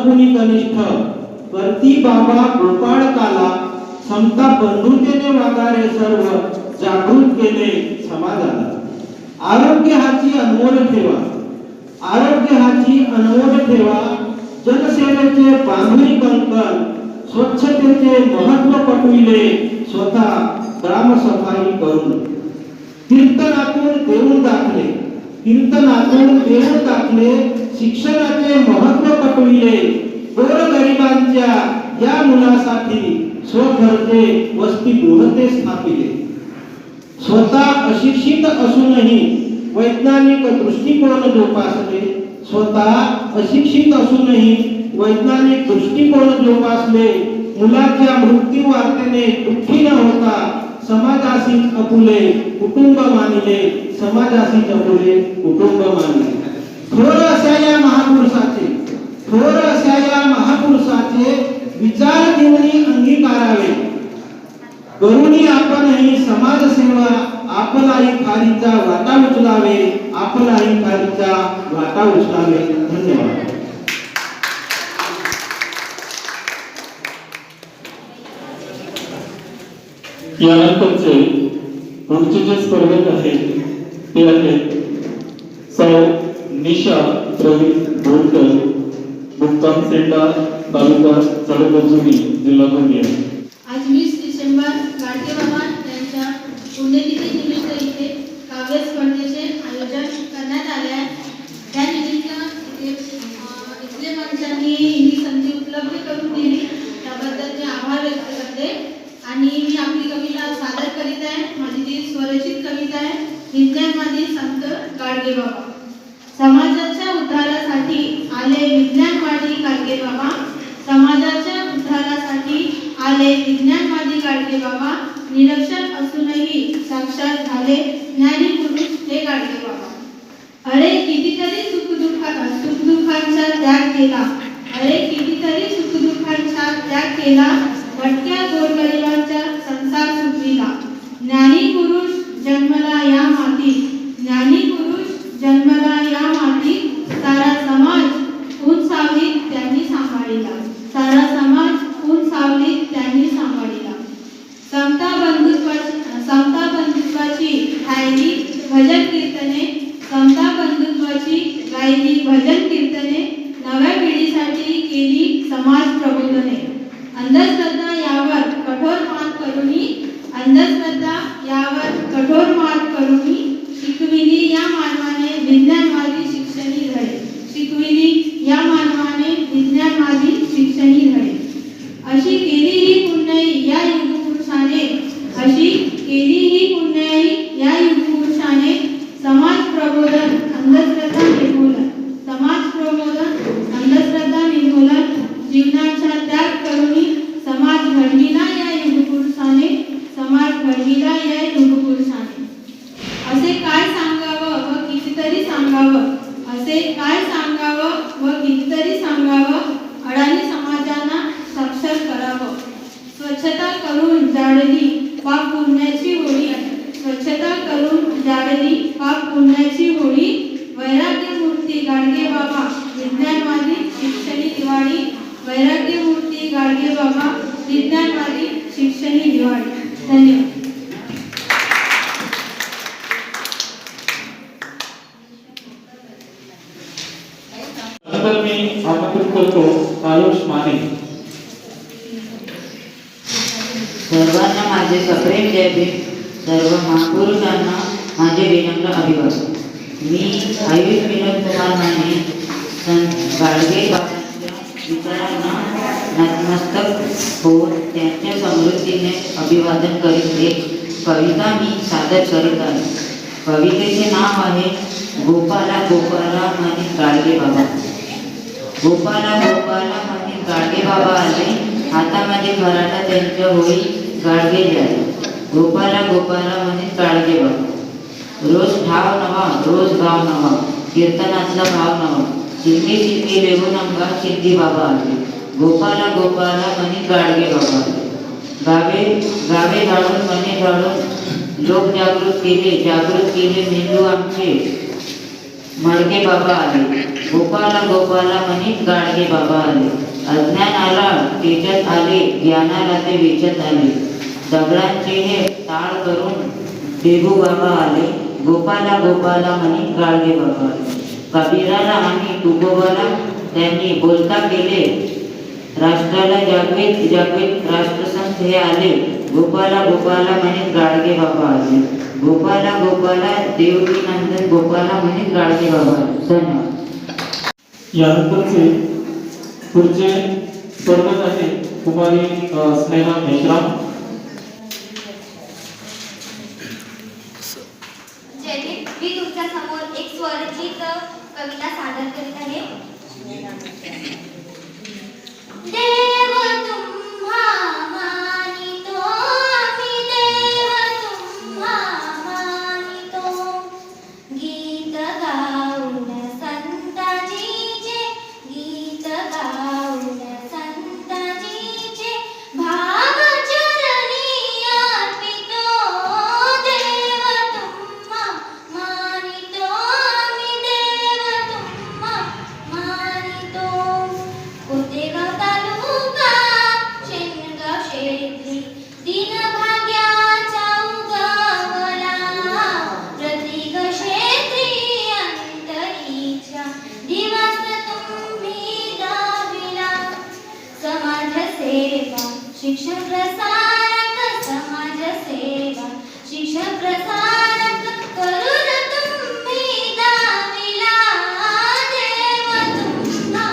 कुणी कनिष्ठ करती बाबा गोपाळकाला समता बंधुतेने वागारे सर्व जागृत केले समाजाला. आरोग्य हाची अनमोल ठेवा आरोग्य हाची अनमोल ठेवा जनसेवेचे बांधुरी कंकण स्वच्छतेचे महत्व पटविले स्वतः ग्रामसफाई करून. कीर्तनातून देऊन दाखले शिक्षणाचे महत्व पटविले गोरगरिबांच्या या मुलासाठी स्वखर्चे वसतिगृह ते स्थापिले. स्वतः अशिक्षित असूनही वैज्ञानिक दृष्टिकोन जोपासले मुलाच्या मृत्यू वार्तेने दुःखी न होता समाजाशी अपुले कुटुंब मानिले थोर अशा या महापुरुषाचे विचार जीवनी अंगीकारावे. करुणी आपणही समाजसेवा आपलाही खारीचा वाटा उचलावे. धन्यवाद. यानंतरचे पुढचे जे स्पर्धक आहेत ते आहेत सौ निशा प्रवीण बोरकर, मुक्काम सेंडा, तालुका चडगजुरी, जिल्हा गोंदिया. आज 20 डिसेंबर गाडगेबाबा यांच्या पुण्यतिथी निमित्त इथे काव्य स्पर्धेचे आयोजन करण्यात आले आहे. त्यानिमित्त इथले मंचांनी ही संधी उपलब्ध करून दिली त्याबद्दल मी आभार व्यक्त करते. आणि मी आपली कविता सादर करीत आहे. माझी ती स्वरचित कविता आहे विज्ञानवादी संत गाडगेबाबा. समाजाच्या उद्धारासाठी आले विज्ञानवादी गाडगेबाबा. समाजाच्या उद्धारासाठी आले विज्ञानवादी गाडगेबाबा. निरक्षर असूनही साक्षात झाले ज्ञानी पुरुष हे गाडगेबाबा. अरे कितीतरी सुखदुःखांचा त्याग केला. भटक्या गोरगरिबांचा संसार सुखविला. ज्ञानी पुरुष जन्मला या मातीत सारा समाज ऊन सावलीत त्यांनी सांभाळिला. समता बंधुत्वाची गायली भजन कीर्तने नव्या पिढीसाठी केली समाज प्रबोधने. अंधश्रद्धा यावर कठोर मात करुनी शिकविली या मानवाने विज्ञानवादी शिक्षणी धडे. अशी केली ही पुण्याई या युगपुरुषाने समाज प्रबोधन अंधश्रद्धा निर्मूलन जीवनाचा त्याग करुनी समाज घडविला या युगपुरुषाने. असे काय सांगावं व कितीतरी सांगावं अडाणी समाजांना साक्षर करावं. स्वच्छता करून जाळली पाप पुण्याची होळी. वैराग्यमूर्ती गाडगे बाबा विज्ञानवादी शिक्षणी दिवाळी. वैराग्यमूर्ती गाडगे बाबा विज्ञानवादी शिक्षणी दिवाळी. धन्यवाद. नंतर मी आमंत्रित करतो आयुष माने. सर्वांना माझे सप्रेम जय भीम. सर्व महापुरुषांना माझे विनम्र अभिवादन. मी आयुष विनोद कुमार माने गाडगे बाबांच्या विचारांना नतमस्तक होऊन त्यांच्या समृद्धीने अभिवादन करीत एक कविता मी सादर करीत आहे. कवितेचे नाव आहे गोपाला गोपाला म्हणे गाडगे बाबा. गोपाला गोपाला म्हणे गाडगे बाबा आले, हातामध्ये खराटा त्यांच्या होई गाडगे झाले. गोपाला गोपाला म्हणे गाडगे बाबा. रोज ठाव नवा रोज गाव नवा, कीर्तनातला भाव नवा, शिंगी शिंगी लेवून अंगा शिंदी बाबा आले. गोपाला गोपाला म्हणे गाडगे बाबा. गावे गावे झाडून मने झाडून लोक जागृत केले मेंदू आमचे मडके बाबा आले. गोपाला गोपाला म्हणे गाडगे बाबा आले. अज्ञान आला तेजत आले, ज्ञानाला ते वेचत आले. दगडांचे हे ताळ करून देहू बाबा आले. गोपाला गोपाला म्हणे गाडगे बाबा आले. कबीराला आणि तुकोबाला त्यांनी बोलता केले, राष्ट्राला जागवित जागवित राष्ट्रसंत हे आले. गोपाला गोपाला म्हणे गाडगे बाबा आले. गोपाला गोपाला देवकी नंदन गोपाला म्हणे गाडगे बाबा आले. धन्यवाद. यानंतरचे पुढचे स्पर्धक आहे कुमारी स्नेहा मेश्राम. मी तुमच्या समोर एक स्वरचित कविता सादर करीत आहे. देव तुम्हा मानितो, आम्ही देव तुम्हा मानितो. गीत गाऊन संताजीचे, गीत गाऊन संताजीचे भाव चरणी अर्पितो. देव तुम्हा मानितो, आम्ही देव तुम्हा मानितो. कोतेगाव तालुका शेनगाव शेती दीनभाग्याचा उगवला. प्रतीक क्षेत्री अंतरीच्या दिवस तुम्ही दाविला. समाजसेवा शिक्षण प्रसारक, समाजसेवा शिक्षण प्रसारक करून तुम्ही दाविला. देव तुम्हा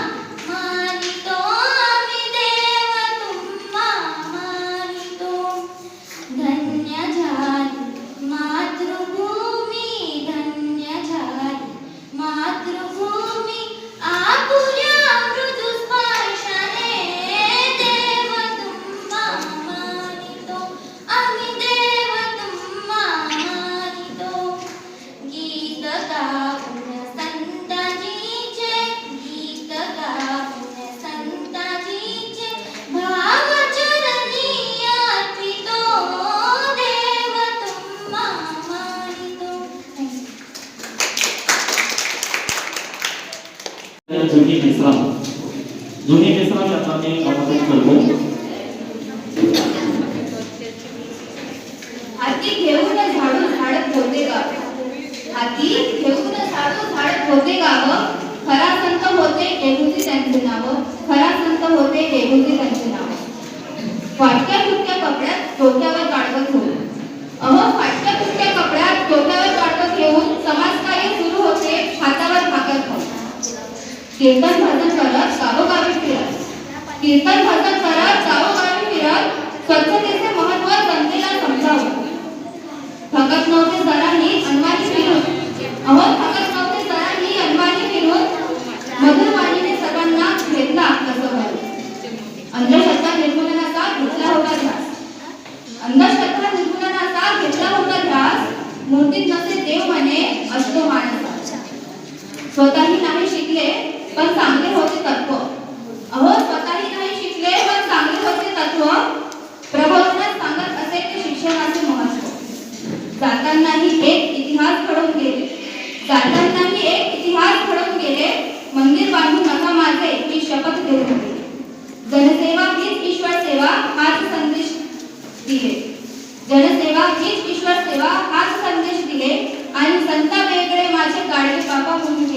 मानितो, आम्ही देव तुम्हा मानितो. धन्य झाली मातृभूमी, धन्य झाली मातृभूमी आपुल्या मृदू स्पर्शाने. देव तुम्हा मानितो, आम्ही देव तुम्हा मानितो. गीत गाऊन संताजीचे, गीत गाऊन संताजीचे भाव चरणी अर्पितो. देव तुम्हा मानितो. जुनी मेश्राम. जुनी मेश्राम यांना मी आमंत्रित करतो. हाती घेऊन झाडू झाडत होते गाव, हाती घेऊन झाडू झाडत होते गाव. खरा संत होते केहूजी त्यांचे नाव, खरा संत होते केहूजी त्यांचे नाव. फाटक्या फुटक्या कपड्यात डोक्यावर गाडवं घेऊन, फाटक्या फुटक्या कपड्यात डोक्यावर गाडवं घेऊन समाजकार्य सुरू होते हातावर भाकर खाऊन. कीर्तन भजन करत गावोगावी फिरत, कीर्तन भजन करत गावोगावी फिरत स्वच्छतेचे महत्त्व जनतेला समजावं. थकत नव्हते जराही अनवाणी फिरून, थकत नव्हते जराही अनवाणी फिरून मधुर वाणीने सर्वांना घेतला आपलं सवय. अंधश्रद्धा निर्मूलनाचा घेतला होता ध्यास, अंधश्रद्धा निर्मूलनाचा घेतला होता ध्यास. मूर्तीत नसे देव म्हणे असतो माणसा. स्वतःही नाही शिकले पण चांगले होते तत्व, स्वतःही नाही शिकले पण चांगले होते तत्व. प्रबोधनात सांगत असे ते शिक्षणाचे महत्त्व. जातानाही एक इतिहास घडवून गेले, जातानाही एक इतिहास घडवून गेले.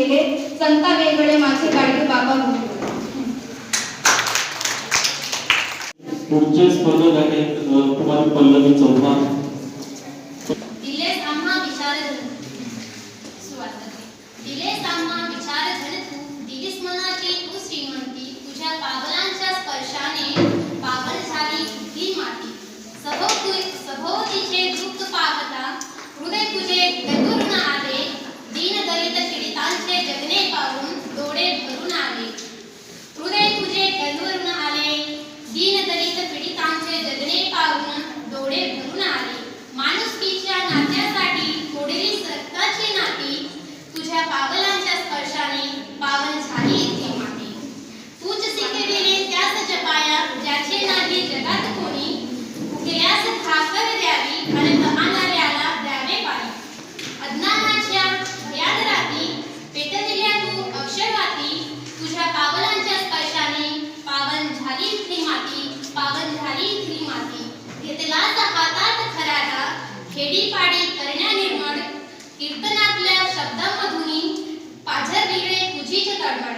केले संता वेगळे माझे गाडगे बाबा म्हणून. पुढचे स्पर्धक आहेत कुमारी पल्लवी चव्हाण. दिलेस आम्हा विचारधन सुरुवात करते. दिलेस आम्हा विचारधन तू दिलीस मनाची तू श्रीमंती तुझ्या पावलांच्या स्पर्शाने पावन झाली ही माती. सभोवतीचे दुःख पाहता हृदय तुझे गदरून आले. दीन दलित पीडितांचे जगणे पाहून डोळे भरून आले. हृदय तुझे गदरून आले. दीन दलित पीडितांचे जगणे पाहून डोळे भरून आले. माणुसकीच्या नात्यासाठी फोडलीस रक्ताची नाती तुझ्या पावलांच्या स्पर्शाने पावन झाली ती माती. तूच शिकविले त्याच जपाया ज्याचे नाही जगात कोणी. उठल्यास ठाकर द्यावी आणि तहानऱ्याला द्यावे पाणी. अज्ञानाच्या भयाद राती पेटविल्या तू अक्षरवाती तुझ्या पावलांच्या स्पर्शाने पावन झाली इथली माती. पावन झाली इथली माती. घेतलाच हातात खराटा खेडीपाडी करण्या निर्मळ. कीर्तनातल्या शब्दांमधून पाझर बिगडे तुझीच तडमड.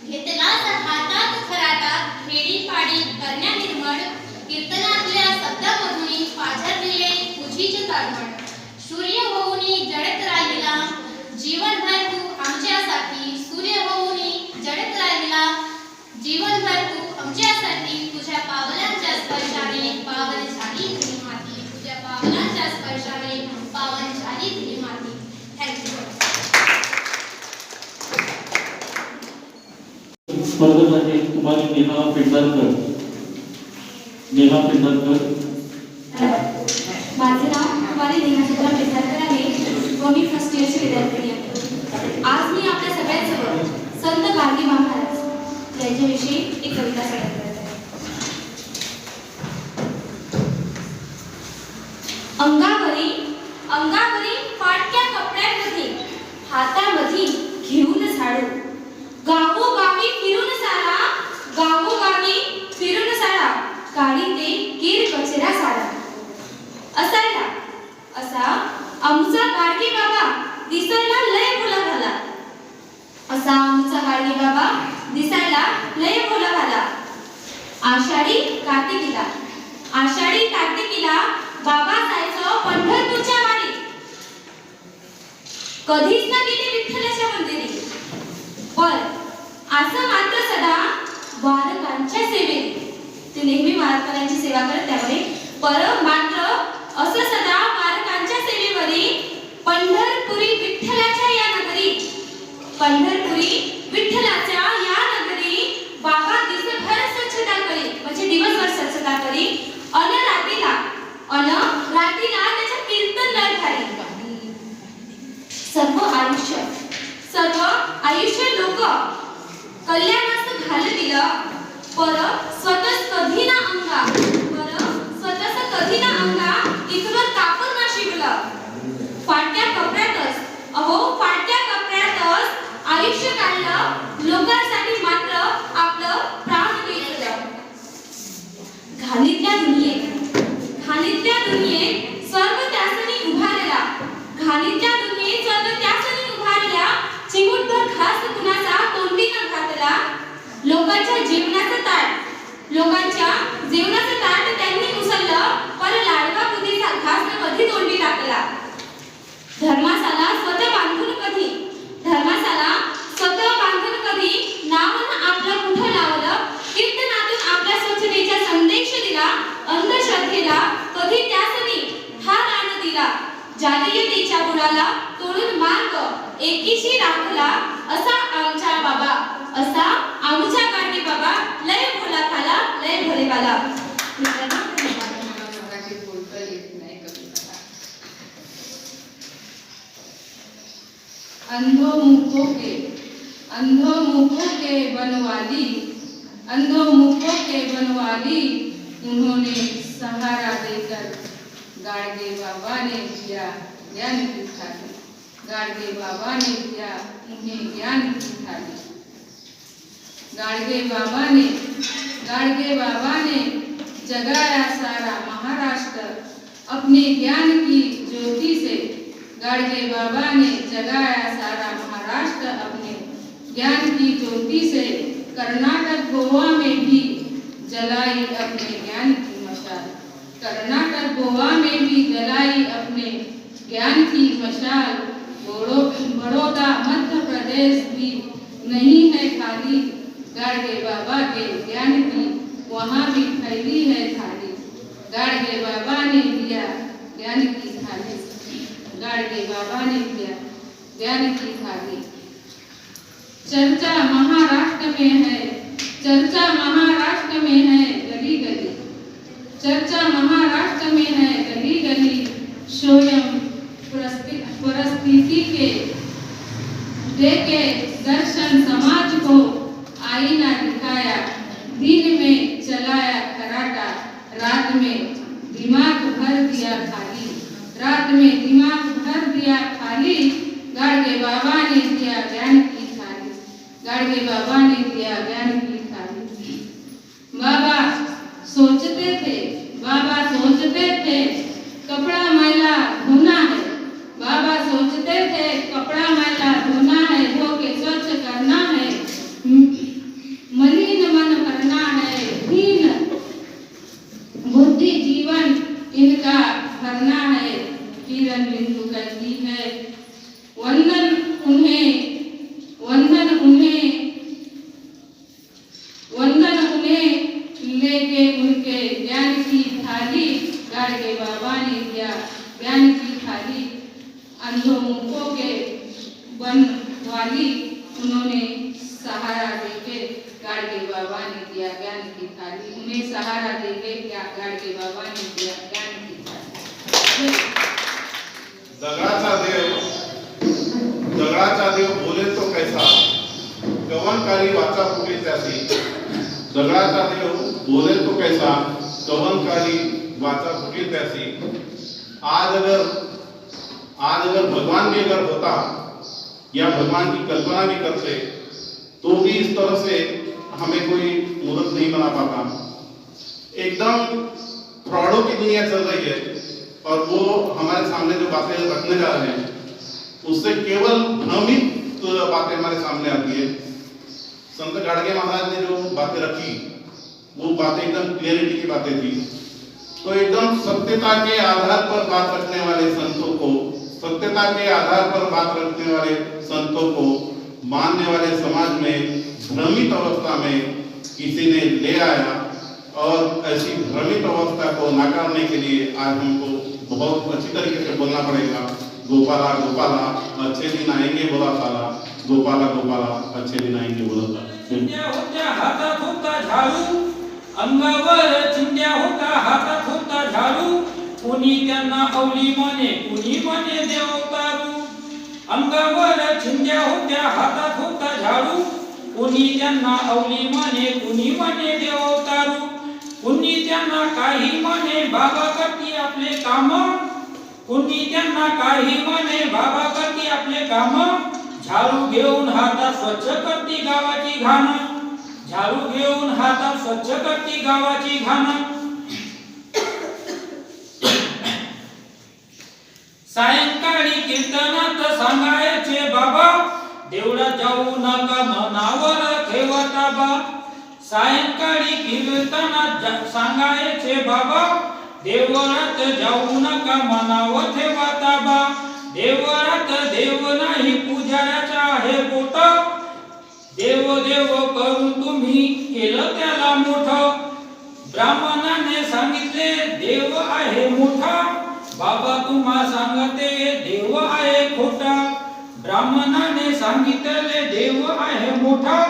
घेतलाच हातात खराटा खेडीपाडी करण्या निर्मळ. कीर्तनातल्या शब्दांमधून पाझर बिगडे तुझीच तडमड. सूर्य होऊन जळत राहिला जीवनभर तू आमच्यासाठी. सूर्य होऊन जळत राहिला जीवनभर तू आमच्यासाठी. तुझ्या पावलांच्या स्पर्शाने पावन झाली इथली माती. तुझ्या पावलांच्या स्पर्शाने पावन झाली इथली माती. थँक्यू. स्पर्धक आहेत कुमारी नेहा पेंढारकर. नेहा पेंढारकर. माझे नाव कुमारी नेहा चित्रा पेंढारकर आहे व मी फर्स्ट इयरची विद्यार्थिनी आहे. आज मी आपल्या सगळ्यांसमोर संत गाडगे महाराज यांच्याविषयी एक कविता सादर करत आहे. अंगावरी अंगावरी फाटक्या कपड्यांमध्ये हातामध्ये घेऊन झाडू. गावोगावी फिरून सारा गावोगावी फिरून सारा काढी ते कीर कचरा सारा. असायला असा आमचा गाडगे बाबा दिसायला लय भोला झाला. असा आमचा गाडगे बाबा दिसायला लय भोला झाला. आषाढी कार्तिकीला आषाढी कार्तिकीला बाबा जायचं पंढरपूरच्या वाडी. कधीच ना गेले विठ्ठलाच्या मंदिरी. पण असं मात्र सदा वारकांच्या सेवेत ते नेहमी वारकऱ्यांची सेवा करत. त्यामुळे पर मात्र असं सदा वारकांच्या सेवेवरी पंढरपुरी विठ्ठलाच्या या नगरी. पंढरपुरी विठ्ठलाच्या या नगरी बाबा दिवसभर स्वच्छता करी म्हणजे दिवसभर स्वच्छता करी. अन रात्रीला त्याच्या कीर्तन लय भारी. सर्व आयुष्य लोक कल्याणाचं घाल दिलं. पर स्वतःच कधी ना अंगा इथवर कापून ना शिकलं. फाटक्या कपड्यातच फाटक्या कपड्यातच आयुष्य काढलं. लोकांसाठी मात्र आपलं प्राण वेचलं. घाणीतल्या दुनियेत स्वर्ग त्यासनी उभारला. घाणीतल्या दुनियेत स्वर्ग त्यासनी उभारला. चिमूटभर घास कुणाचा तोंडी न घातला. लोकांच्या जीवनाचं ताट त्यांनी उचललं. पर लाडका बुद्धीचा घास कधी तोंडी टाकला. धर्मासाला स्वतः बांधून कधी नावानं आपलं कुठं लावलं. कीर्तनातून आपल्या स्वच्छतेचा संदेश दिला. अंधश्रद्धेला कधी त्यासनी ठार आण दिला. जातीयतेच्या गुणाला तोडून मार्ग एकीशी राखला. असा आमचा गाडगे बाबा लय भोला खाला लय भोलेवाला. अंधों मुखों के बनवाली उन्होंने सहारा देकर गाडगे बाबा ने दिया ज्ञान की थाली. गाडगे बाबा ने दिया उन्हें ज्ञान की थाली. गाडगे बाबा ने जगाया सारा महाराष्ट्र अपने ज्ञान की ज्योति से. गाडगे बाबा ने जगाया सारा महाराष्ट्र अपने ज्ञान की ज्योति से कर्नाटक गोवा में भी जलाई अपने ज्ञान की मशाल। कर्नाटक गोवा में भी जलाई अपने ज्ञान की मशाल। बड़ौदा मध्य प्रदेश भी नहीं है खाली, गाड़गे बाबा के ज्ञान की वहाँ भी फैली है थाली। गाड़गे बाबा ने दिया ज्ञान की थाली, गाड़गे बाबा ने दिया ज्ञान की थाली। चर्चा महाराष्ट्र में है, चर्चा महाराष्ट्र में है गली गली, चर्चा महाराष्ट्र में है गली गली। स्वयं परिस्थिति के देके दर्शन समाज को आईना दिखाया। दिन में चलाया कराटा, रात में दिमाग भर दिया खाली, रात में दिमाग भर दिया खाली। गाड़गे बाबा ने दिया ज्ञान की थाली, गाड़गे बाबा ने दिया ज्ञान की थाली। बाबा सोचते थे, बाबा सोचते थे कपड़ा मैला धोना है। बाबा सोचते थे कपड़ा मैला धोना है, धो के स्वच्छ करना है। मलिन मन भरना है, हीन बुद्धि जीवन इनका भरना है। किरण बिंदु कहती है वंदन उन्हें, वंदन उन्हें, वंदन उन्हें लेके उनके ज्ञान की थाली। गाड़गे बाबा ने दिया ज्ञान की थाली। अंधों मुखों के बन वाली उन्होंने सहारा देके गाड़गे बाबा ने दिया ज्ञान की थाली। उन्हें सहारा देके गाड़गे बाबा ने दिया ज्ञान की थाली। दगडाचा देव बोले तो कैसा, कवनकारी वाचा फुटली त्यासी। दगडाचा देव बोले तो कैसा, कवनकारी वाचा फुटली त्यासी। आज अगर भगवान भी अगर होता या भगवान की कल्पना भी करते तो भी इस तरह से हमें कोई मूर्त नहीं बना पाता। एकदम फ्रॉडों की दुनिया चल रही है और वो हमारे सामने जो बातें रखने जा रहे हैं उससे केवल भ्रमित बातें हमारे सामने आती है। संत गाड़गे महाराज ने जो बातें रखी वो बातें एकदम क्लियरिटी की बातें थी। तो एकदम सत्यता के आधार पर बात रखने वाले संतों को, सत्यता के आधार पर बात रखने वाले संतों को मानने वाले समाज में भ्रमित अवस्था में किसी ने ले आया और ऐसी भ्रमित अवस्था को नकारने के लिए आज हमको बहुत अच्छी तरीके से बोलना पड़ेगा। गोपाला गोपाला अच्छे दिन आएंगे बोला साला, गोपाला गोपाला अच्छे दिन आएंगे बोला साला। हातात होता झाडू, अंगावर चिंध्या होता, हातात होता झाडू। कोणी त्यांना अवली म्हणे, कोणी म्हणे देवतारू। अंगावर चिंध्या होत्या, हातात होता झाडू। कोणी त्यांना अवली म्हणे, कोणी म्हणे देवतारू। कोणी त्यांना काही म्हणे, बाबा करती आपले काम। कोणी त्यांना काही म्हणे, बाबा करती आपले काम। झाडू घेऊन हातात स्वच्छ करती गावाची घाण, झाडू घेऊन हातात स्वच्छ करती गावाची घाण। सायंकाळी कीर्तनात सांगायचे बाबा, देवळात जाऊ नका मनावर ठेवा ताबा। सायंकाळी कीर्तनात सांगायचे बाबा, देवळात जाऊ नका मनावर ठेवा ताबा। देवळात देव नाही पुजाऱ्याचा आहे पोट, देव देव करून तुम्ही केलं त्याला मोठं। ब्राह्मणाने सांगितले देव आहे मोठा, बाबा तुम्हा सांगते देव आहे खोटा। ब्राह्मणाने सांगितले देव आहे मोठा,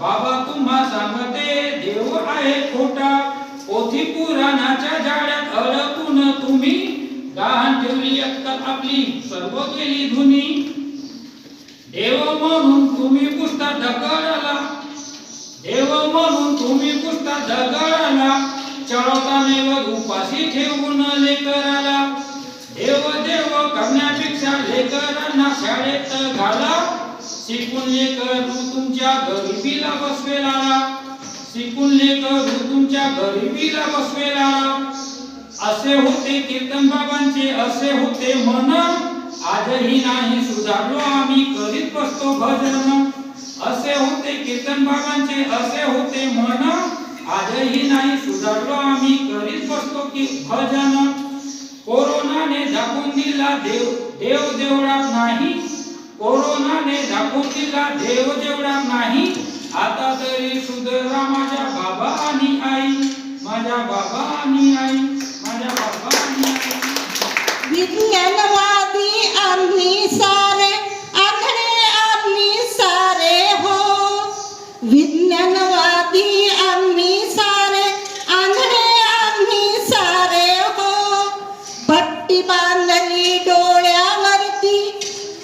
बाबा तुम्हा सांगते देव आहे खोटा। पोथी पुराणाच्या जाळ्यात अडकून तुम्ही, गहाण ठेवली अक्कल आपली सर्व केली धुनी। देव म्हणून तुम्ही पुस्तक ढकलला, देव म्हणून तुम्ही पुस्तक ढकलला। चढवताना उपाशी ठेवून लेकराला, देव देव करण्यापेक्षा लेकरांना शाळेत घाला। शिकून लेकरू तुमच्या गरिबीला बसवेला, शिकून लेकरू तुमच्या गरिबीला बसवेला। असे होते कीर्तन बाबांचे, असे होते मन। आजही नाही सुधारलो आम्ही करीत बसतो भजन, असे होते कीर्तन बाबांचे असे होते मन, आजही नाही सुधारलो आम्ही करीत बसतो की भजन. कोरोनाने दाखवून दिला देव देवळात नाही, कोरोनाने दाखवून दिला देव देवळात नाही. आता तरी सुधरा माझ्या बाबा आणि आई, माझ्या बाबा आणि आई, माझ्या बाबा आणि आई. विज्ञानवादी आम्ही सारे, आंधळे आम्ही सारे हो. विज्ञानवादी आम्ही सारे, आंधळे आम्ही सारे हो. पट्टी बांधली डोळ्यावरती,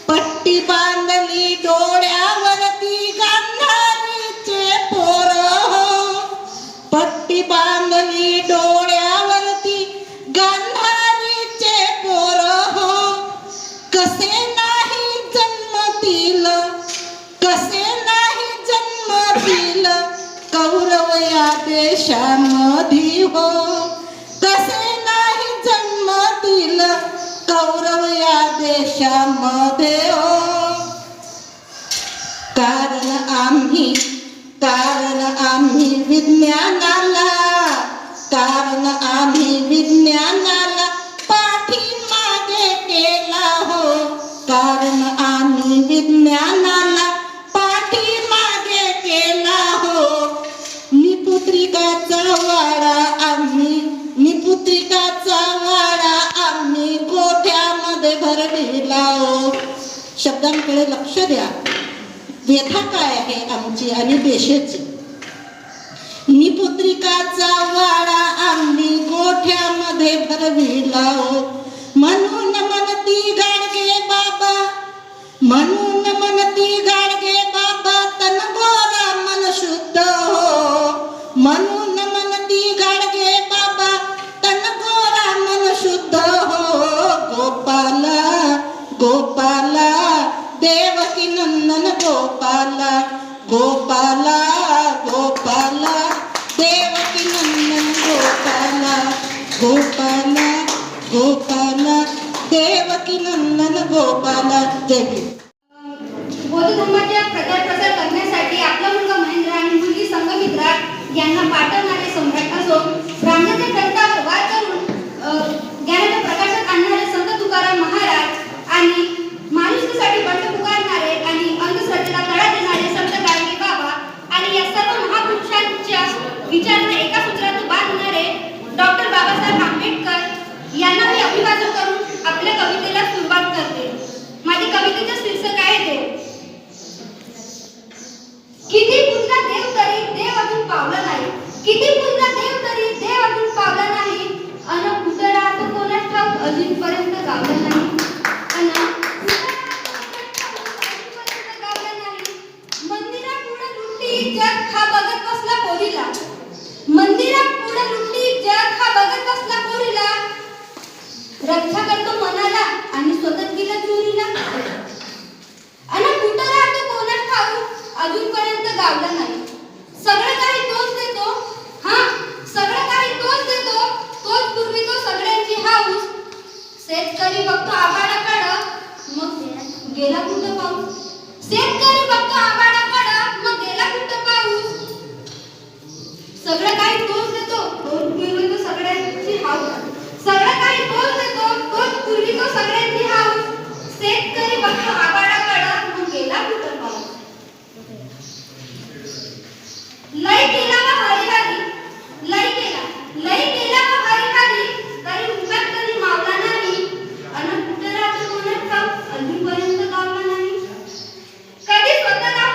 पट्टी बांधली डोळ्यावरती गांधारीचे पोर हो. पट्टी बांधली डोळ्यावरती गांधारीचे पोर हो. कसे नाही जन्मतील, कसे नाही जन्मतील कौरव या देशामध्ये हो. कसे नाही जन्मतील कौरव या देशामध्ये हो. कारण आम्ही विज्ञानाला, कारण आम्ही विज्ञानाला पाठीमागे केला हो. कारण आम्ही विज्ञानाला पाठीमागे केला हो. निपुत्रिकाचा वाडा आम्ही, निपुत्रिकाचा वाडा आम्ही गोठ्यामध्ये भरविला हो. शब्दांकडे लक्ष द्या, व्यथा काय आहे आमची आणि देशाची. निपुत्रिकाचा वाडा आम्ही गोठ्यामध्ये भरविला हो. म्हणून म्हणती गाडगे बाबा, म्हणून म्हणती गाडगे बाबा तन गोरा मन शुद्ध हो. म्हणून म्हणती गाडगे बाबा तन गोरा मन शुद्ध हो. गोपाला गोपाला देवकी नंदन गोपाला, गोपाला गोपाला देवकी नंदन गोपाला, गोपाला गोपाला देवकी नंदन गोपाला. जय भीम. बौद्ध धर्माच्या प्रचार करण्यासाठी आपला मुलगा महेंद्र आणि मुलगी संघमित्रा यांना पाठवणारे सम्राट असो, ब्राह्मणाच्या ग्रंथावर वार करून ज्ञानाच्या प्रकाशात आणणारे संत तुकाराम महाराज आणि माणुसकीसाठी बंड पुकारणारे आणि अंधश्रद्धेला तडा देणारे संत गाडगे बाबा आणि या सर्व महापुरुषांच्या विचारांना एका सूत्रात बांधणारे डॉक्टर बाबासाहेब आंबेडकर यांना मी अभिवादन करून आपल्या कवितेला सुरुवात करते. माझी कवितेचे शीर्षक आहे देव. किती पूजला देव तरी देव अजून पावला नाही, किती पूजला देव तरी देव अजून पावला नाही. अन कुठं राहतो कोणास ठाऊक अजूनपर्यंत गावला नाही. मंदिरात पुढे लुटी जग हा बघत बसला पोरीला, मंदिरात पुढे लुटी जग हा बघत बसला पोरीला. रक्षा करतो मनाला आणि स्वतः गेला चोरीला. आणि कुठं राहतो कोणास ठाऊक अजूनपर्यंत गावला नाही. सगळं काही तोच देतो, हा सगळं काही तोच देतो, तोच पुरवितो सगळ्यांची हाऊस. शेतकरी बघतो आभाळाकडं मग गेला कुठं पाऊस. शेतकरी बघतो आभाळाकडं मग गेला कुठं पाऊस. सगळं काही तोच देतो, तोच पुरवितो सगळ्यांची हाऊस. सगळं काही तोच देतो, तोच पुरवितो सगळ्यांची हाऊस. शेतकरी बघतो आभाळाकडं मग गेला कुठं पाऊस. लय केला व हरिहरी, लय केला व हरिहरी तरी उगाच कधी मावला नाही. अन कुठं राहतो कोणास ठाऊक अजूनपर्यंत गावला नाही. कधी स्वतः गाव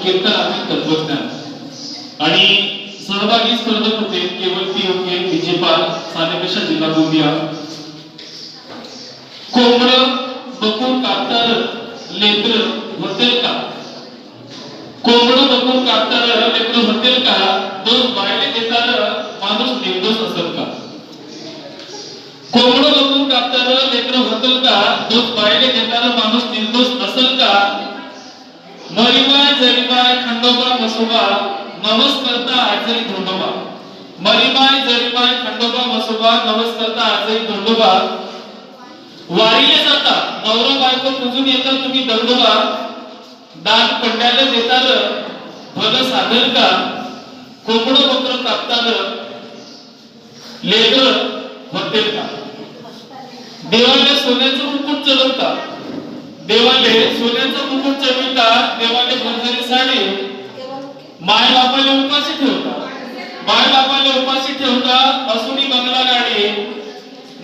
कीर्तन आणि तत्वज्ञान. आणि सहभागी स्पर्धक होते केवळ POK विजेपाल सानेपेशा जिल्हा गोंदिया. कोंबड बकून कापतार लेकर होतील का? कोंबड बकून कापतार लेकर होतील का? दोष बायले देतार माणूस निर्दोष असेल का? कोंबड बकून कापतार लेकर होतील का? दोष बायले देतार माणूस निर्दोष असेल का? मरीबाय जरीबाय खंडोबा मसोबा नवस करता आजही धोंडोबा. मरीबाय जरीबाय खंडोबा मसोबा नवस करता आजही धोंडोबा. वारीले जाता नवरा बायको पूजून येता तुम्ही दंडोबा. दान पंड्याला देतार भलं साधल का? कोंबड बकर कापतार लेकर होतील का? देवाले सोन्याचं मुकुट चढवता. देवाले सोन्याचं मुकुट चढविता. देवाले बंजारी साडी. माय बापाले उपाशी ठेवता. माय बापाले उपाशी ठेवता. असुनी बंगला गाडी.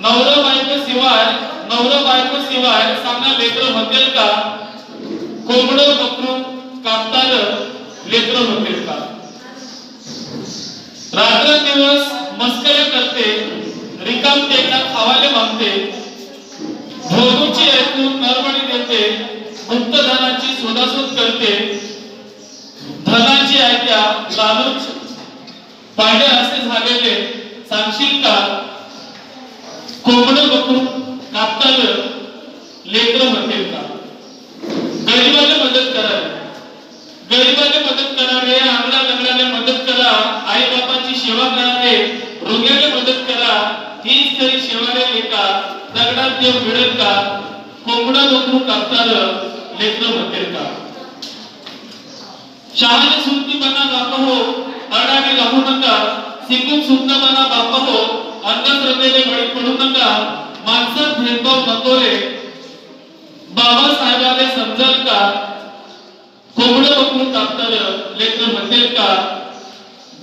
नवरा बायको शिवाय सांगा लेकर होतील का? कोंबड बकरू कापतार लेकर होतील का? रात्र दिवस मस्कऱ्या करते. रिकाम टेकला खावाले मागते. भोगूची ऐकून नरबळी देते. गुप्त धनाची शोधाशोध करते. धनाची ऐक्या लालूच पाडे असे झालेले सांगशील का? कोंबड बकरू कापताल लेकर होतील का? गरीबाला मदत करावी. गरीबाला मदत करावे. आंगडा लंगड्याला मदत करा. आई बापाची सेवा करावे. रोग्याला मदत करा. हीच खरी सेवा रे लेका. दगडात देव मिळेल का? कोंबडा बकरू कापताल लेकर होतील का? शहाणे सुनती बना बाप हो. अडाणी राहू नका. शिकून सुद्धा बना बाप हो. अंधश्रद्धेने बळी पडू नका. माणसात भेदभाव नको रे. बाबासाहेबाले समजाल का? कोंबड बकरू कापतार लेकर होतील का?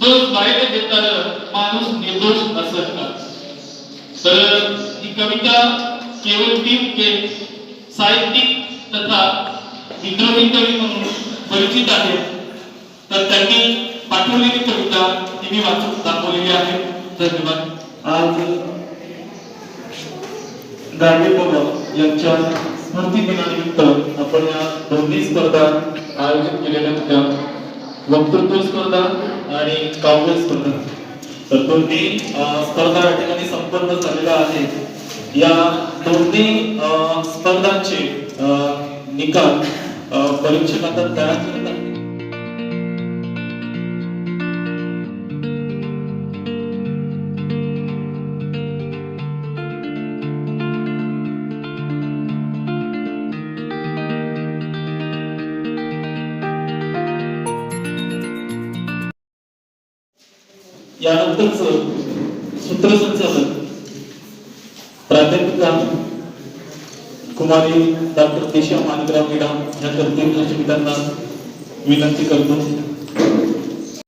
दोष बायले देतार माणूस निर्दोष असेल का? तर ही कविता केवळ POK साहित्यिक तथा विद्रोही कवी म्हणून परिचित आहे. तर त्यांनी पाठवलेली कविता ती मी वाचून दाखवलेली आहे. धन्यवाद. आज गाडगे बाबा यांच्या स्मृती दिनानिमित्त आपण या दोन्ही स्पर्धा आयोजित केलेल्या होत्या. वक्तृत्व स्पर्धा आणि काव्य स्पर्धा. तर दोन्ही स्पर्धा या ठिकाणी संपन्न झालेल्या आहेत. या दोन्ही स्पर्धांचे निकाल परीक्षकांना तयार करत आहेत. यानंतरच सूत्रसंचालन प्राध्यापिका कुमारी डॉक्टर केशा मानकराव मीडा या करतील मी त्यांना विनंती करतो.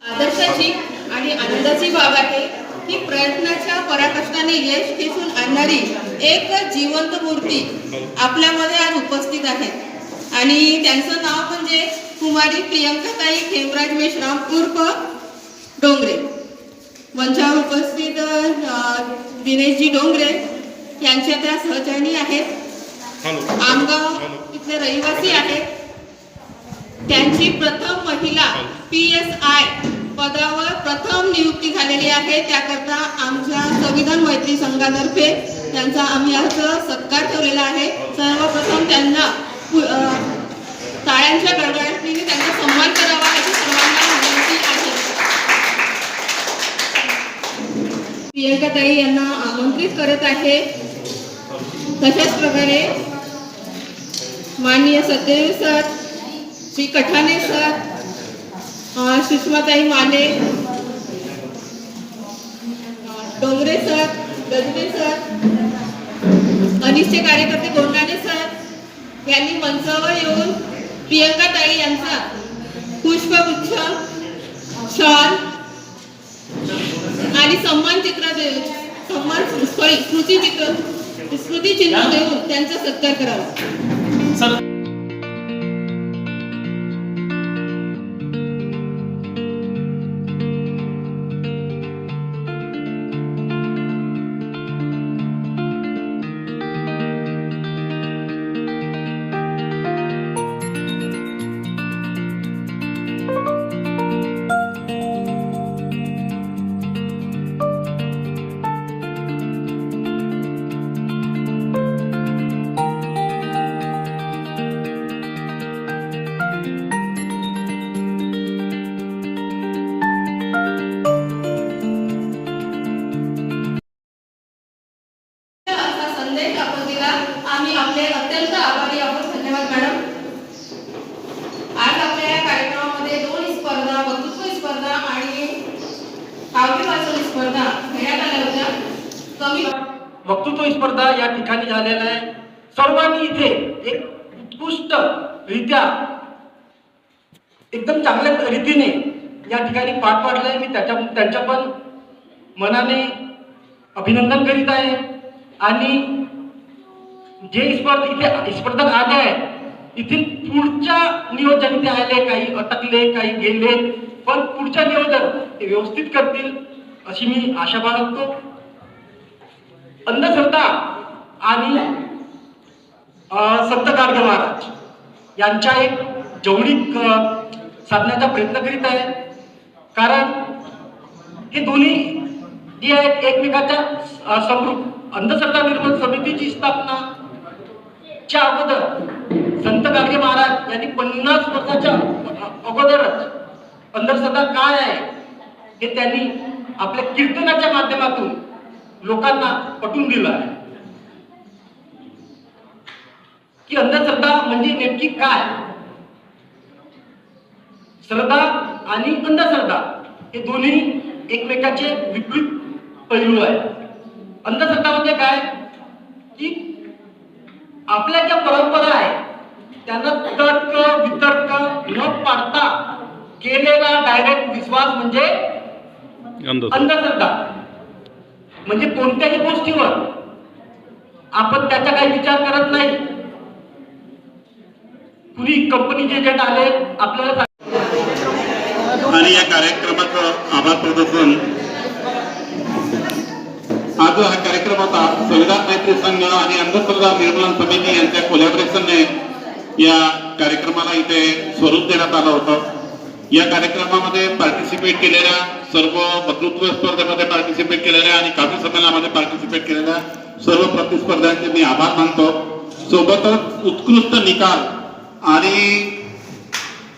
आदर्शाची आणि आनंदाची बाब आहे की प्रयत्नाच्या पराकाष्ठाने यश खेचून आणणारी एक जिवंत मूर्ती आपल्यामध्ये आज उपस्थित आहे. आणि त्यांचं नाव म्हणजे कुमारी प्रियंकाताई खेमराज मेश्राम उर्फ डोंगरे. मंचावर उपस्थित दिनेशजी डोंगरे यांच्या त्या सहचारिणी आहेत. आमगाव इथले रहिवासी आहेत. त्यांची प्रथम महिला PSI पदावर प्रथम नियुक्ती झालेली आहे. त्याकरता आमच्या संविधान मैत्री संघातर्फे त्यांचा आम्ही आज सत्कार ठेवलेला आहे. सर्वप्रथम त्यांना टाळ्यांच्या गडगडाटाने त्यांचा सन्मान करावा अशी सर्वांना विनंती आहे. प्रियंकाताई यांना आमंत्रित करत आहे. तशाच प्रकारे माननीय सत्यदेव सर, श्री कठाणे सर, सुषमाताई माले, डोंगरे सर, गजबे सर, अनिष्ट कार्यकर्ते गोंडाणे सर यांनी मंचावर येऊन प्रियंकाताई यांचा पुष्पगुच्छ, शॉल आणि स्मृती चिन्ह देऊन त्यांचा सत्कार करावा. कमी वक्तृत्व स्पर्धा या ठिकाणी झालेल्या आहे. सर्वांनी इथे एक उत्कृष्ट रित्या एकदम चांगल्या रीतीने या ठिकाणी पार पाडलंय. मी त्यांच्या पण मनाने अभिनंदन करीत आहे. आणि जे इथे स्पर्धक आले आहेत इथे पुढच्या नियोजन इथे आले, काही अटकले, काही गेले, पण पुढच्या नियोजन ते व्यवस्थित करतील अशी मी आशा बाळगतो. अंधश्रद्धा आणि संत गाडगे महाराज यांच्या एक जवळीक साधण्याचा प्रयत्न करीत आहे. कारण हे दोन्ही जे आहेत एकमेकाच्या समरूप. अंधश्रद्धा निर्मूलन समितीची स्थापना च्या अगोदर संत गाडगे महाराज यांनी 50 वर्षाच्या अगोदरच अंधश्रद्धा काय आहे हे त्यांनी आपल्या कीर्तनाच्या माध्यमातून लोकांना पटवून दिलं आहे की अंधश्रद्धा म्हणजे नेमकी काय. श्रद्धा आणि अंधश्रद्धा हे दोन्ही एकमेकाचे विपरीत पैलू आहेत. अंधश्रद्धा म्हणजे काय की आपल्या ज्या परंपरा आहेत त्यांना तर्क वितर्क न पाडता केलेला डायरेक्ट विश्वास म्हणजे अंधश्रद्धा. म्हणजे कोणत्याही गोष्टीवर आपण त्याचा काही विचार करत नाही. कुणी कंपनीचे एजंट आले आपल्याला आणि या कार्यक्रमाचं आभार प्रदर्शन. आज हा कार्यक्रम होता संविधान मैत्री संघ आणि अंधश्रद्धा निर्मूलन समिती यांच्या कोलॅबोरेशनने या कार्यक्रमाला इथे स्वरूप देण्यात आलं होतं. या कार्यक्रमामध्ये पार्टिसिपेट केलेल्या सर्व वक्तृत्व स्पर्धेमध्ये पार्टिसिपेट केलेल्या आणि काव्य संमेलनामध्ये पार्टिसिपेट केलेल्या सर्व प्रतिस्पर्ध्यांचे मी आभार मानतो. सोबतच उत्कृष्ट निकाल आणि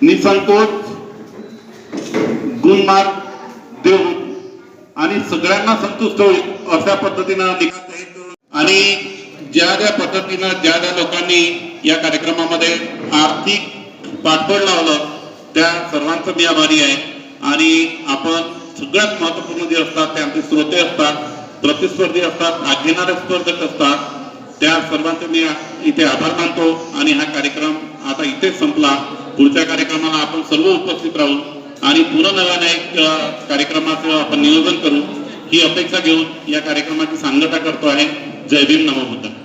निसंकोच गुणमार्क देऊन आणि सगळ्यांना संतुष्ट होईल अशा पद्धतीनं निकाल जाहीर. आणि ज्या ज्या पद्धतीनं ज्या ज्या लोकांनी या कार्यक्रमामध्ये आर्थिक पाठबळ लावलं त्या सर्वांचं मी आभारी आहे. आणि आपण सगळ्यात महत्त्वपूर्ण जे असतात ते आमचे श्रोते असतात, प्रतिस्पर्धी असतात, भाग घेणारे स्पर्धक असतात, त्या सर्वांचे मी इथे आभार मानतो. आणि हा कार्यक्रम आता इथेच संपला. पुढच्या कार्यक्रमाला आपण सर्व उपस्थित राहू आणि पुन्हा नव्याने एक कार्यक्रमाचं आपण नियोजन करू ही अपेक्षा घेऊन या कार्यक्रमाची सांगता करतो आहे. जय भीम, नमो बुद्ध.